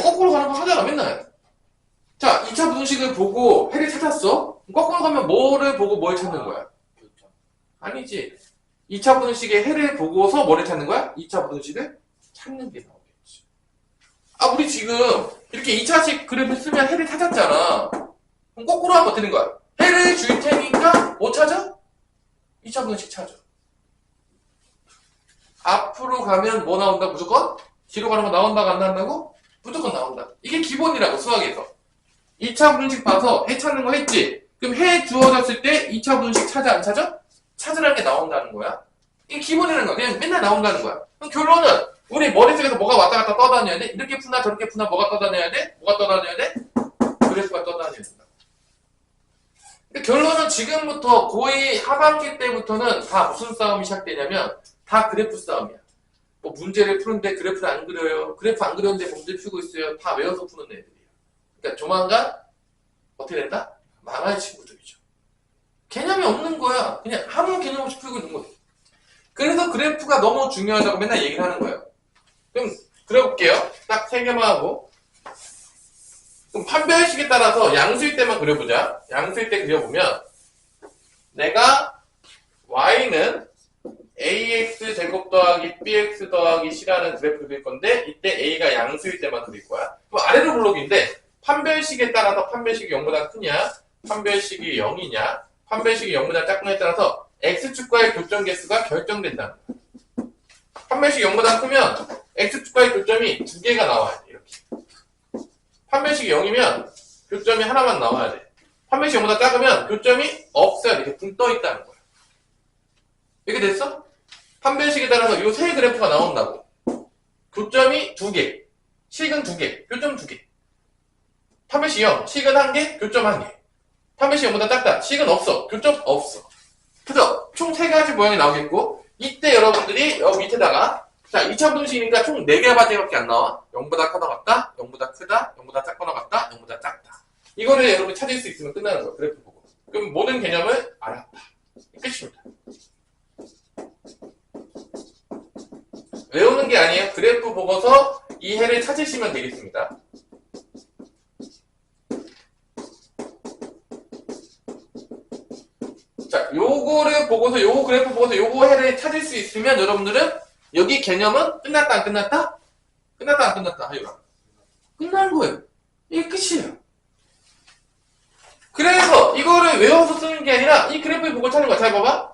거꾸로 가는 거 하잖아, 맨날. 자, 2차 부등식을 보고 해를 찾았어? 거꾸로 가면 뭐를 보고 뭘 찾는 거야? 아니지. 2차 부등식의 해를 보고서 뭐를 찾는 거야? 2차 부등식을 찾는 게 나오겠지. 아, 우리 지금 이렇게 2차식 그래프 쓰면 해를 찾았잖아. 그럼 거꾸로 하면 어떻게 되는 거야? 해를 줄 테니까 뭐 찾아? 2차 부등식 찾아. 앞으로 가면 뭐 나온다? 무조건? 뒤로 가는 거 나온다고 안 나온다고? 무조건 나온다. 이게 기본이라고, 수학에서. 2차 부등식 봐서 해 찾는 거 했지? 그럼 해 주어졌을 때 2차 부등식 찾아 안 찾아? 찾으라는 게 나온다는 거야. 이게 기본이라는 거야. 그냥 맨날 나온다는 거야. 그럼 결론은 우리 머릿속에서 뭐가 왔다 갔다 떠다녀야 돼? 이렇게 푸나 저렇게 푸나 뭐가 떠다녀야 돼? 뭐가 떠다녀야 돼? 그래프가 떠다녀야 된다. 결론은 지금부터 거의 하반기 때부터는 다 무슨 싸움이 시작되냐면 다 그래프 싸움이야. 뭐 문제를 푸는데 그래프를 안 그려요. 그래프 안 그렸는데 문제 풀고 있어요. 다 외워서 푸는 애들이야. 그러니까 조만간 어떻게 된다? 망할 친구들이죠. 개념이 없는 거야. 그냥 아무 개념 없이 풀고 있는 거야. 그래서 그래프가 너무 중요하다고 맨날 얘기를 하는 거예요. 그럼 그려볼게요. 딱 3개만 하고. 그럼 판별식에 따라서 양수일 때만 그려보자. 양수일 때 그려보면 내가 y는 ax 제곱 더하기 bx 더하기 c라는 그래프를 그릴 건데 이때 a가 양수일 때만 그릴 거야. 그럼 아래로 블록인데 판별식에 따라서 판별식이 0보다 크냐, 판별식이 0이냐, 판별식이 0보다 작냐에 따라서 x축과의 교점 개수가 결정된다는 거야. 판별식이 0보다 크면 x축과의 교점이 2개가 나와야 돼. 이렇게. 판별식이 0이면 교점이 하나만 나와야 돼. 판별식이 0보다 작으면 교점이 없어야 돼. 이렇게 붕 떠 있다는 거야. 이렇게 됐어? 판별식에 따라서 이 세 그래프가 나온다고. 교점이 2개, 식은 2개, 교점 2개. 판별식 0, 식은 1개, 교점 1개. 판별식 0보다 작다, 식은 없어, 교점 없어. 그래서 총 3가지 모양이 나오겠고 이때 여러분들이 여기 밑에다가 자 2차 분식이니까 총 4개 바지밖에 안 나와. 0보다 크다 같다, 0보다 크다, 0보다 작거나 같다, 0보다 작다. 이거를 여러분이 찾을 수 있으면 끝나는 거야. 그래프 보고. 그럼 모든 개념을 알았다. 끝입니다. 외우는 게 아니에요. 그래프 보고서 이 해를 찾으시면 되겠습니다. 자, 요거를 보고서, 요거 그래프 보고서 요거 해를 찾을 수 있으면 여러분들은 여기 개념은 끝났다, 안 끝났다? 끝났다, 안 끝났다? 하여간. 끝난 거예요. 이게 끝이에요. 그래서 이거를 외워서 쓰는 게 아니라 이 그래프를 보고 찾는 거야. 잘 봐봐.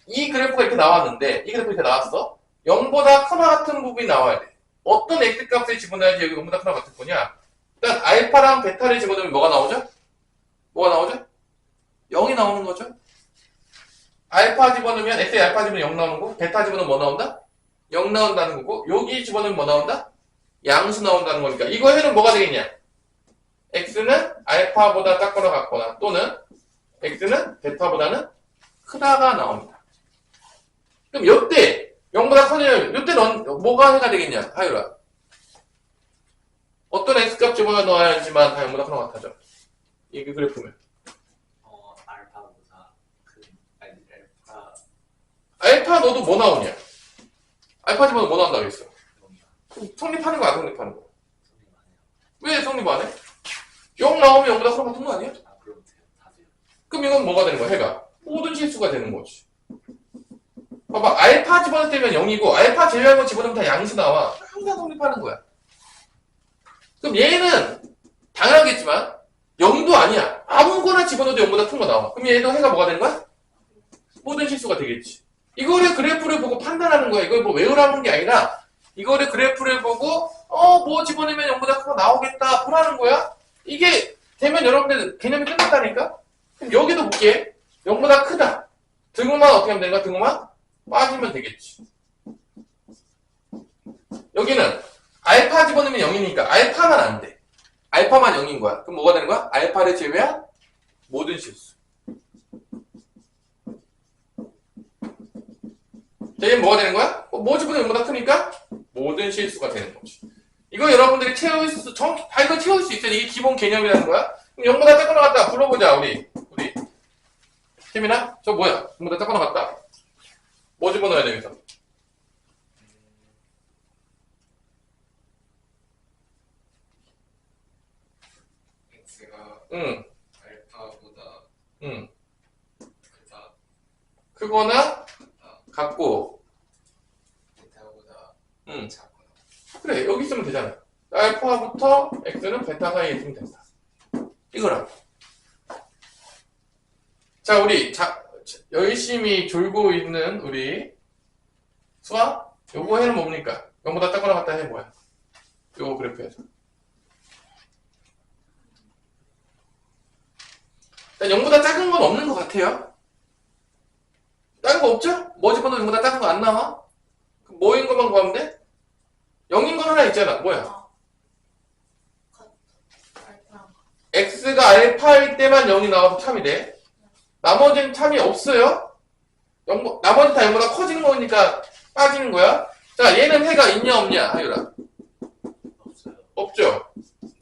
이 그래프가 이렇게 나왔는데, 이 그래프가 이렇게 나왔어. 0보다 크나 같은 부분이 나와야 돼. 어떤 x값을 집어넣어야지 여기 0보다 크나 같은 거냐? 일단 알파랑 베타를 집어넣으면 뭐가 나오죠? 뭐가 나오죠? 0이 나오는 거죠. 알파 집어넣으면 x에 알파 집어넣으면 0 나오는 거고 베타 집어넣으면 뭐 나온다? 0 나온다는 거고 여기 집어넣으면 뭐 나온다? 양수 나온다는 거니까 이거 해는 뭐가 되겠냐? x는 알파보다 작거나 같거나 또는 x는 베타보다는 크다가 나옵니다. 그럼 요때 0보다 커지면 요때는 뭐가 해가 되겠냐? 하유라. 어떤 x값 집어넣어야지만 다 0보다 크나 같아져. 이게 그래프면. 알파보다 알파 알파 너도 뭐 나오냐? 알파 집어넣으면 뭐 나온다고 했어? 성립하는 거 안 성립하는 거? 왜 성립 안 해? 0 나오면 0보다 크나 같은 거 아니야? 그럼 다돼요. 그럼 이건 뭐가 되는 거야? 해가 모든 실수가 되는 거지. 봐봐, 알파 집어넣을 때면 0이고 알파 제외한 거 집어넣으면 다 양수 나와. 항상 성립하는 거야. 그럼 얘는 당연하겠지만 0도 아니야. 아무거나 집어넣어도 0보다 큰 거 나와. 그럼 얘도 해가 뭐가 되는 거야? 모든 실수가 되겠지. 이거를 그래프를 보고 판단하는 거야. 이걸 뭐 외우라는 게 아니라 이거를 그래프를 보고 뭐 집어넣으면 0보다 큰 거 나오겠다 보라는 거야. 이게 되면 여러분들 개념이 끝났다니까? 그럼 여기도 볼게. 0보다 크다. 등호만 어떻게 하면 되는가? 등호만 빠지면 되겠지. 여기는 알파 집어넣으면 0이니까 알파만 안 돼. 알파만 0인 거야. 그럼 뭐가 되는 거야? 알파를 제외한 모든 실수. 자, 얘는 뭐가 되는 거야? 뭐 집어넣으면 0보다 크니까 모든 실수가 되는 거지. 이거 여러분들이 채울 수, 이거 채울 수 있어요. 이게 기본 개념이라는 거야. 그럼 0보다 작거나 같다. 불러보자, 우리. 태민아? 저 뭐야? 0보다 작거나 같다. 뭐 집어넣어야 되겠어? x가 응, 알파보다 응. 크다, 크거나, 같고, 베타보다 응. 작거나. 그래, 여기 있으면 되잖아. 알파부터 x는 베타 사이에 있으면 된다. 이거랑. 자, 우리, 열심히 졸고 있는 우리 수아? 요거 해는 뭡니까? 0보다 작거나 같다 해 뭐야? 요거 그래프에서. 일단 0보다 작은 건 없는 것 같아요. 작은 거 없죠? 뭐 집어넣으면 0보다 작은 거 안 나와? 그럼 뭐인 것만 구하면 돼? 0인 건 하나 있잖아. 뭐야? x가 알파일 때만 0이 나와서 참이 돼. 나머지는 참이 없어요. 나머지 다 0보다 커지는 거니까 빠지는 거야. 자, 얘는 해가 있냐 없냐? 하유라. 없어요. 없죠.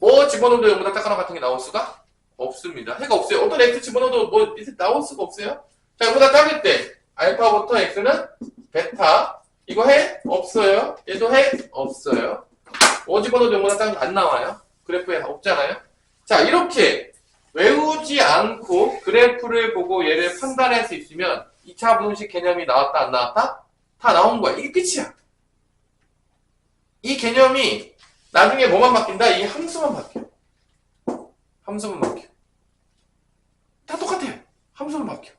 뭐 집어넣어도 0보다 작거나 같은 게 나올 수가 없습니다. 해가 없어요. 어떤 x 집어넣어도 뭐 밑에 나올 수가 없어요. 자, 0보다 작을 때 알파부터 x는 베타. 이거 해? 없어요. 얘도 해? 없어요. 뭐 집어넣어도 0보다 작으면 안 나와요. 그래프에 없잖아요. 자, 이렇게 외우지 않고 그래프를 보고 얘를 판단할 수 있으면 2차 분식 개념이 나왔다 안 나왔다? 다 나온 거야. 이게 끝이야. 이 개념이 나중에 뭐만 바뀐다? 이 함수만 바뀌어. 함수만 바뀌어. 다 똑같아요. 함수만 바뀌어.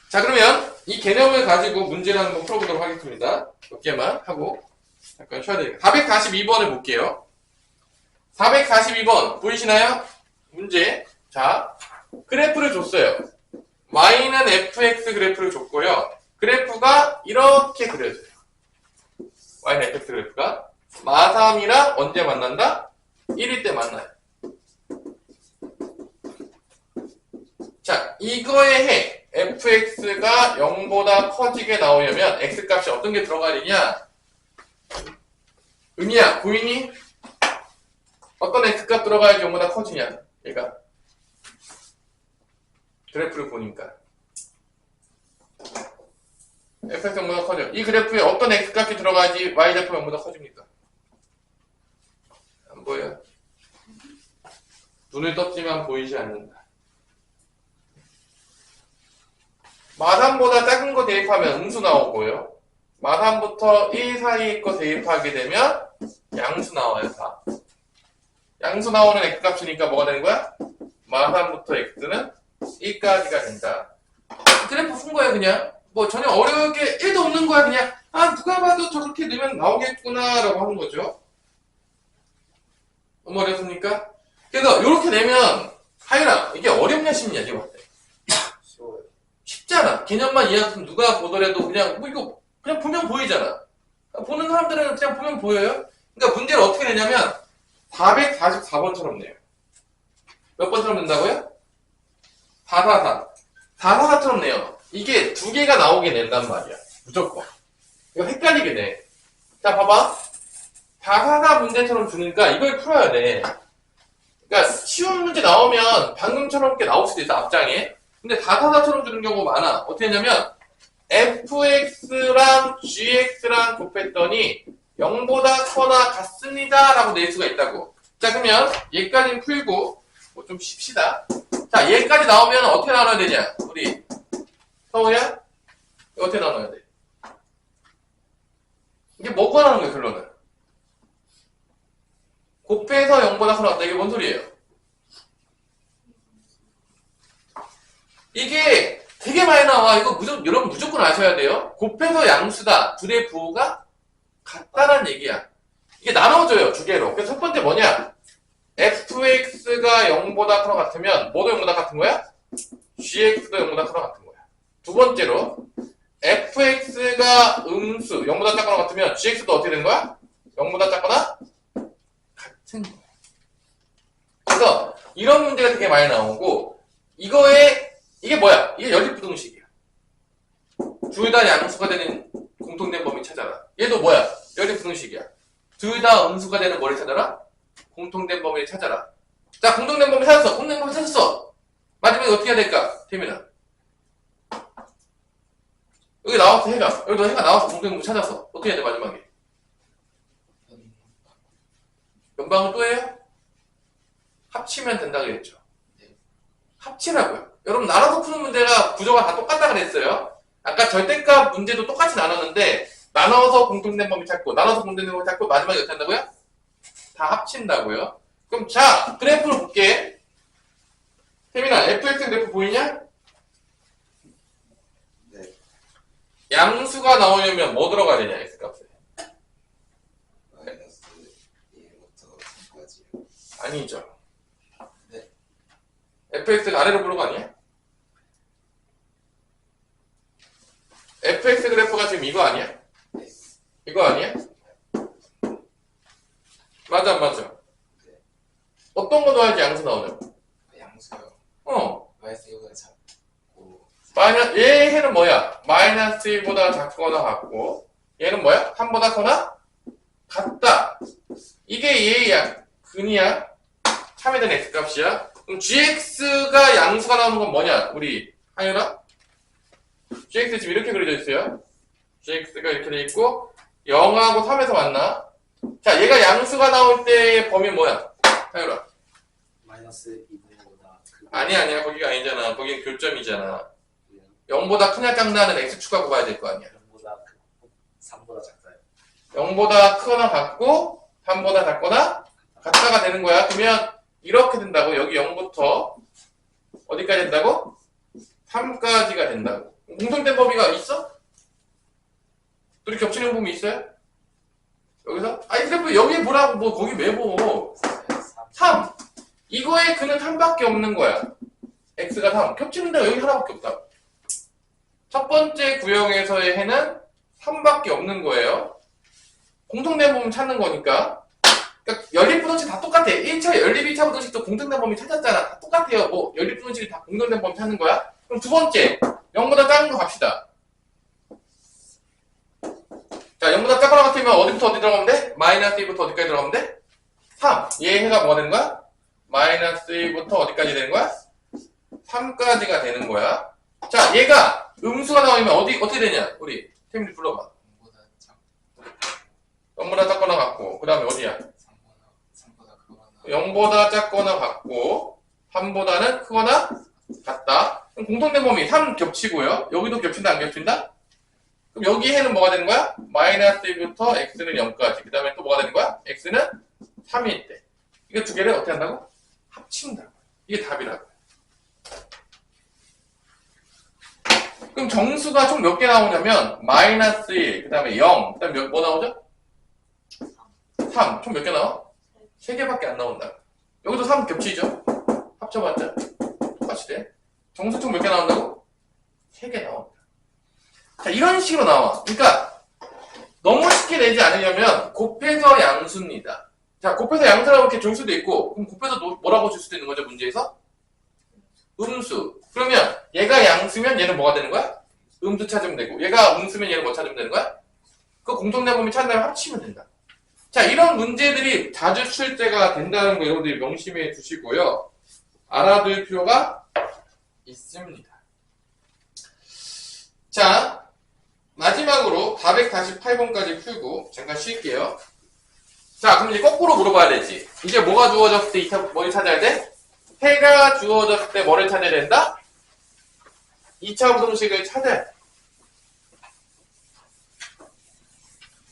자, 그러면 이 개념을 가지고 문제를 한번 풀어보도록 하겠습니다. 몇 개만 하고 잠깐 쉬어야 되니까. 442번을 볼게요. 442번 보이시나요? 문제. 자, 그래프를 줬어요. y는 fx 그래프를 줬고요. 그래프가 이렇게 그려져요. y는 fx 그래프가 마3이랑 언제 만난다? 1일 때 만나요. 자, 이거에 해. fx가 0보다 커지게 나오려면 x값이 어떤 게 들어가야 되냐? 은희야, 보이니? 어떤 x값 들어가야지 0보다 커지냐? 얘가. 그래프를 보니까. fx 0보다 커져. 이 그래프에 어떤 x값이 들어가야지 y좌표 0보다 커집니까? 안 보여요? 눈을 떴지만 보이지 않는다. 마3보다 작은 거 대입하면 음수 나오고요. 마3부터 1 사이의 거 대입하게 되면 양수 나와요, 다. 양수 나오는 x값이니까 뭐가 되는 거야? 마3부터 x는 1까지가 된다. 그래프 푼 거야, 그냥. 뭐 전혀 어려울 게 1도 없는 거야, 그냥. 아, 누가 봐도 저렇게 넣으면 나오겠구나, 라고 하는 거죠. 너무 어렵습니까? 그래서 이렇게 내면, 하윤아, 이게 어렵냐, 쉽냐, 지금 어때? 쉬워요. 쉽잖아. 개념만 이해하면 누가 보더라도 그냥, 뭐 이거, 그냥 보면 보이잖아. 보는 사람들은 그냥 보면 보여요? 그러니까 문제를 어떻게 내냐면, 444번처럼 내요. 몇 번처럼 낸다고요? 444. 444처럼 내요. 이게 두 개가 나오게 낸단 말이야. 무조건. 이거 헷갈리게 내. 자, 봐봐. 444 문제처럼 주니까 이걸 풀어야 돼. 그러니까 쉬운 문제 나오면 방금처럼 이렇게 나올 수도 있어, 앞장에. 근데 444처럼 주는 경우가 많아. 어떻게 했냐면 fx랑 gx랑 곱했더니 0보다 커나 같습니다 라고 낼 수가 있다고. 자, 그러면 얘까지는 풀고 뭐 좀 쉽시다. 자, 얘까지 나오면 어떻게 나눠야 되냐? 우리 서우야? 이거 어떻게 나눠야 돼? 이게 뭐가 나는 거야, 결론은? 곱해서 0보다 커나 같다. 이게 뭔 소리예요? 이게 되게 많이 나와. 이거 여러분 무조건 아셔야 돼요. 곱해서 양수다. 둘의 부호가 같다는 얘기야. 이게 나눠져요, 두 개로. 그래서 첫 번째 뭐냐? fx가 0보다 커나 같으면 뭐도 0보다 같은 거야? gx도 0보다 커나 같은 거야. 두 번째로 fx가 음수 0보다 작거나 같으면 gx도 어떻게 되는 거야? 0보다 작거나 같은 거야. 그래서 이런 문제가 되게 많이 나오고 이거에 이게 뭐야? 이게 연립부등식이야. 둘 다 양수가 되는 공통된 범위 찾아라. 얘도 뭐야? 연립부등식이야. 둘 다 음수가 되는 뭐를 찾아라? 공통된 범위를 찾아라. 자, 공통된 범위 찾았어. 공통된 범위 찾았어. 마지막에 어떻게 해야 될까? 태민아. 여기 나왔어, 해가. 여기도 해가 나와서 공통된 범위 찾았어. 어떻게 해야 돼, 마지막에? 연방은 또 해요? 합치면 된다 그랬죠. 합치라고요. 여러분, 나눠서 푸는 문제가 구조가 다 똑같다 그랬어요. 아까 절대값 문제도 똑같이 나눴는데, 나눠서 공통된 범위 찾고, 나눠서 공통된 범위 찾고, 마지막에 어떻게 한다고요? 다 합친다고요. 그럼 자, 그래프를 볼게. 태민아, fx 그래프 보이냐? 네. 양수가 나오려면 뭐 들어가야 되냐, x값에? 마이너스 1부터 3까지요. 아니죠. 네. fx가 아래로 부른 거 아니야? fx 그래프가 지금 이거 아니야? 네. 이거 아니야? 맞아, 맞아. 네. 어떤 거 넣어야지 양수 나오냐고? 양수요. 어. 마이너스 1보다 작고. 얘는 뭐야? 마이너스 1보다 작거나 같고, 얘는 뭐야? 3보다 커나? 같다. 이게 얘야. 근이야. 참여된 x값이야. 그럼 gx가 양수가 나오는 건 뭐냐? 우리 하연아? gx 지금 이렇게 그려져 있어요. gx가 이렇게 돼 있고 0하고 3에서 만나. 자, 얘가 양수가 나올 때의 범위는 뭐야? 하연아. 마이너스 2분보다 아니야. 거기가 아니잖아. 거긴 교점이잖아. 0보다 크냐 작나는 x축하고 봐야 될 거 아니야. 0보다 3보다 작다요. 0보다 크거나 같고 3보다 작거나 같다가 되는 거야. 그러면 이렇게 된다고. 여기 0부터 어디까지 된다고? 3까지가 된다고. 공통된 범위가 있어? 둘이 겹치는 범위 있어요? 여기서? 아니 근데 여기 보라고 뭐 거기 왜 보? 3. 이거의 근은 3밖에 없는 거야. x가 3. 겹치는 데가 여기 하나밖에 없다. 첫 번째 구형에서의 해는 3밖에 없는 거예요. 공통된 범위 찾는 거니까. 그러니까 연립분원식 다 똑같아. 1차 연립 2차 분원식도 공통된 범위 찾았잖아. 다 똑같아요. 뭐 연립분원식이 다 공통된 범위 찾는 거야. 그럼 두 번째 0보다 작은 거 갑시다. 자, 0보다 작거나 같으면 어디부터 어디 들어가면 돼? 마이너스 2부터 어디까지 들어가면 돼? 3. 얘 해가 뭐가 되는 거야? 마이너스 2부터 어디까지 되는 거야? 3까지가 되는 거야. 자, 얘가 음수가 나오면 어떻게 되냐? 우리 태민이 불러봐. 0보다 작거나 같고, 그 다음에 어디야? 3보다 크거나 0보다 작거나 같고, 3보다는 크거나 같다. 그럼 공통된 범위 3 겹치고요. 여기도 겹친다, 안 겹친다? 그럼 여기 해는 뭐가 되는 거야? 마이너스 2부터 x는 0까지. 그 다음에 또 뭐가 되는 거야? x는 3일 때. 이거 두 개를 어떻게 한다고? 합친다고. 이게 답이라고. 그럼 정수가 총 몇 개 나오냐면 마이너스 1, 그 다음에 0, 그 다음에 뭐 나오죠? 3. 총 몇 개 나와? 3개밖에 안 나온다. 여기도 3 겹치죠? 합쳐봤자 똑같이 돼. 정수 총 몇 개 나온다고? 3개 나온다. 자, 이런 식으로 나와. 그러니까 너무 쉽게 내지 않으려면 곱해서 양수입니다. 자, 곱해서 양수라고 이렇게 줄 수도 있고, 그럼 곱해서 뭐라고 줄 수도 있는 거죠, 문제에서? 음수. 그러면 얘가 양수면 얘는 뭐가 되는 거야? 음수 찾으면 되고, 얘가 음수면 얘는 뭐 찾으면 되는 거야? 그 공통된 범위 찾는 다음에 합치면 된다. 자, 이런 문제들이 자주 출제가 된다는 거 여러분들이 명심해 두시고요. 알아둘 필요가 있습니다. 자, 마지막으로 448번까지 풀고 잠깐 쉴게요. 자, 그럼 이제 거꾸로 물어봐야 되지. 이제 뭐가 주어졌을 때 뭘 찾아야 돼? 해가 주어졌을 때 뭐를 찾아야 된다? 2차 부동식을 찾아야 돼.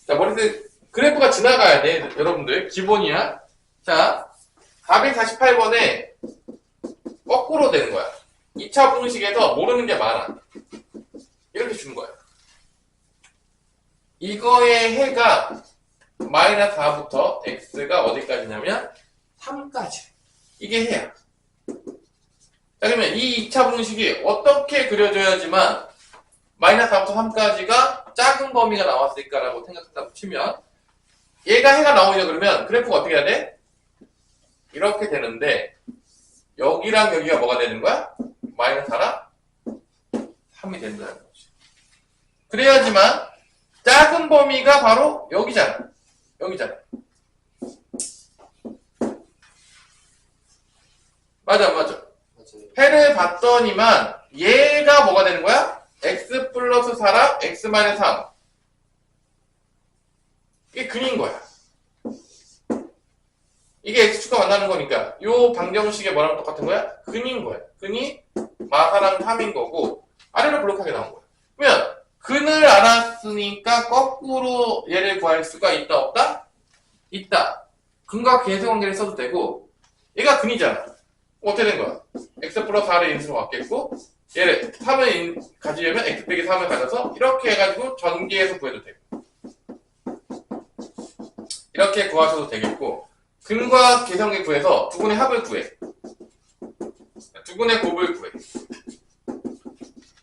자, 머릿속에 그래프가 지나가야 돼, 여러분들. 기본이야. 자, 448번에 거꾸로 되는 거야. 2차 부동식에서 모르는 게 많아. 이렇게 주는 거야. 이거의 해가 마이너스 4부터 x가 어디까지냐면 3까지. 이게 해야. 자, 그러면 이 2차 분식이 어떻게 그려져야지만 마이너스 4부터 3까지가 작은 범위가 나왔을까라고 생각한다고 치면 얘가 해가 나오냐 그러면 그래프가 어떻게 해야 돼? 이렇게 되는데 여기랑 여기가 뭐가 되는 거야? 마이너스 4랑 3이 된다는 거지. 그래야지만 작은 범위가 바로 여기잖아. 여기잖아. 맞아, 안 맞아? 맞아요. 해를 봤더니만 얘가 뭐가 되는 거야? x 플러스 4랑 x 마이너스 3. 이게 근인 거야. 이게 x축과 만나는 거니까 요 방정식이 뭐랑 똑같은 거야? 근인 거야. 근이 마4랑 3인 거고 아래로 블록하게 나온 거야. 그러면 근을 알았으니까 거꾸로 얘를 구할 수가 있다 없다? 있다. 근과 계수관계를 써도 되고 얘가 근이잖아. 어떻게 된 거야? x 플러스 4를 인수로 갖겠고 얘를 3을 가지려면 x 빼기 3을 가져서 이렇게 해가지고 전개해서 구해도 되고 이렇게 구하셔도 되겠고 근과 계수관계 구해서 두 분의 합을 구해. 두 분의 곱을 구해.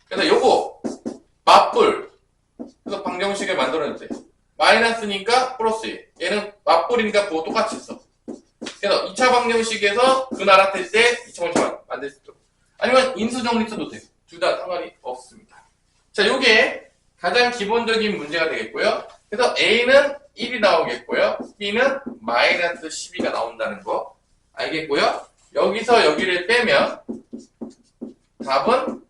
그래서 요거 맞불. 그래서 방정식을 만들어내도 돼. 마이너스니까 플러스 1. 얘는 맞불이니까 그거 똑같이 써. 그래서 2차 방정식에서 근 알았을 때 2차 방정식 만들 수 있도록. 아니면 인수정리 써도 돼. 둘 다 상관이 없습니다. 자, 요게 가장 기본적인 문제가 되겠고요. 그래서 A는 1이 나오겠고요. B는 마이너스 12가 나온다는 거 알겠고요. 여기서 여기를 빼면 답은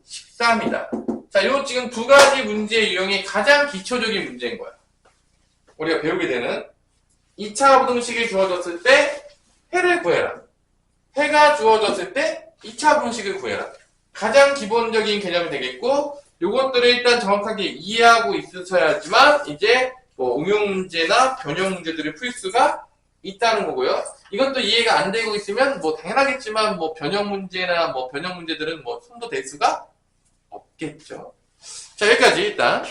13이다. 자, 요 지금 두 가지 문제의 유형이 가장 기초적인 문제인 거야. 우리가 배우게 되는 2차 부등식이 주어졌을 때 해를 구해라. 해가 주어졌을 때 2차 부등식을 구해라. 가장 기본적인 개념이 되겠고, 요것들을 일단 정확하게 이해하고 있으셔야지만 이제 뭐 응용 문제나 변형 문제들을 풀 수가 있다는 거고요. 이것도 이해가 안 되고 있으면 뭐 당연하겠지만 뭐 변형 문제나 뭐 변형 문제들은 뭐 손도 댈 수가 없겠죠. 자, 여기까지 일단